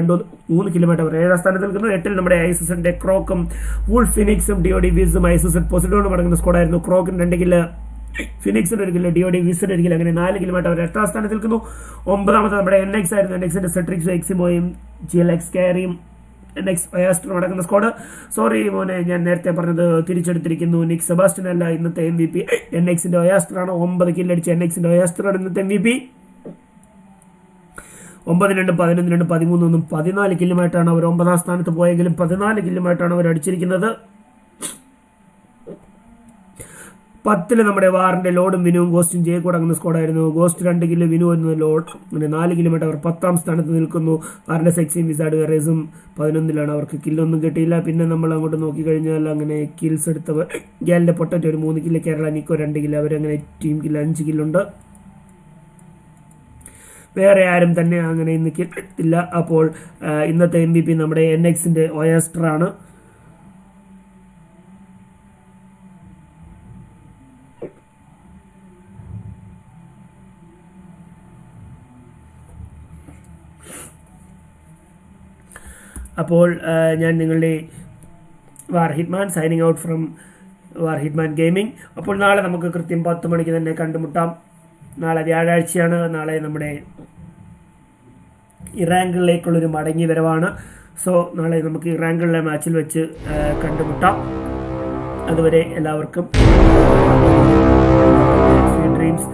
3 കിലോമീറ്റർ അവർ 7ാം സ്ഥാനത്ത് നിൽക്കുന്നു. 8ൽ നമ്മുടെ ഐസസിന്റെ ക്രോക്കും വൂൾ ഫിനിക്സും DOD വിസും ഐസസ് പൊസിഡോണും അടങ്ങുന്ന സ്കോഡായിരുന്നു. ക്രോക്കിന് 2 കില്ല്, ഫിനിക്സിന് 1 കില്ല്, DOD വിസിന് 1 കില്ല്, അങ്ങനെ 4 കിലോമീറ്റർ അവർ 8ാം സ്ഥാനത്ത് നിൽക്കുന്നു. 9ാമത്തെ നമ്മുടെ NX ആയിരുന്നു. NXന്റെ സെട്രിക്സും എക്സിമോയും GLX കാരിയും NX ഒയാസ്റ്റർ അടങ്ങുന്ന സ്ക്വാഡ്. സോറി മോനെ, ഞാൻ നേരത്തെ പറഞ്ഞത് തിരിച്ചെടുത്തിരിക്കുന്നു. നിക് സെബാസ്റ്റ്യൻ അല്ല ഇന്നത്തെ MVP. NXന്റെ ഒയാസ്റ്റർ ആണ്. 9 കില്ലടിച്ച് NXന്റെ ഒയാസ്റ്റർ ആണ് ഇന്നത്തെ MVP. 9-2, 11-2, 13-1, 14 കില്ലുമായിട്ടാണ് അവർ 9ാം സ്ഥാനത്ത് പോയെങ്കിലും 14 കില്ലുമായിട്ടാണ് അവർ അടിച്ചിരിക്കുന്നത്. 10ൽ നമ്മുടെ വാറിന്റെ ലോഡും വിനുവും ഗോസ്റ്റും ജേക്കും അടങ്ങുന്ന സ്ക്വാഡായിരുന്നു. ഗോസ്റ്റ് 2 കില്ല്, വിനു 1 ലോഡ്, അങ്ങനെ 4 കിലോമീറ്റർ അവർ 10ാം സ്ഥാനത്ത് നിൽക്കുന്നു. വാറിന്റെ സെക്സിയും വിസാഡ് റേസും 11ലാണ്. അവർക്ക് കില്ലൊന്നും കിട്ടിയില്ല. പിന്നെ നമ്മൾ അങ്ങോട്ട് നോക്കിക്കഴിഞ്ഞാൽ അങ്ങനെ കിൽസ് എടുത്തവർ ഗ്യാലിന്റെ പൊട്ടറ്റ് ഒരു 3 കില്ല്, കേരള നിക്കോ 2 കില്ല്, അവരങ്ങനെ ടീം കില്ല് 5 കില്ലുണ്ട്. വേറെ ആരും തന്നെ അങ്ങനെ ഇന്ന് കിട്ടില്ല. അപ്പോൾ ഇന്നത്തെ MVP നമ്മുടെ NXന്റെ ഒയാസ്റ്റർ ആണ്. അപ്പോൾ ഞാൻ നിങ്ങളുടെ war hitman signing out from war hitman gaming. അപ്പോൾ നാളെ നമുക്ക് കൃത്യം 10 മണിക്ക് തന്നെ കണ്ടുമുട്ടാം. നാളെ വ്യാഴാഴ്ചയാണ്. നാളെ നമ്മുടെ ഇറാങ്കിളിലേക്കുള്ളൊരു മടങ്ങി വരവാണ്. സോ നാളെ നമുക്ക് ഇറാങ്കിളിലെ മാച്ചിൽ വെച്ച് കണ്ടുമുട്ടാം. അതുവരെ എല്ലാവർക്കും സ്വീറ്റ് ഡ്രീംസ്.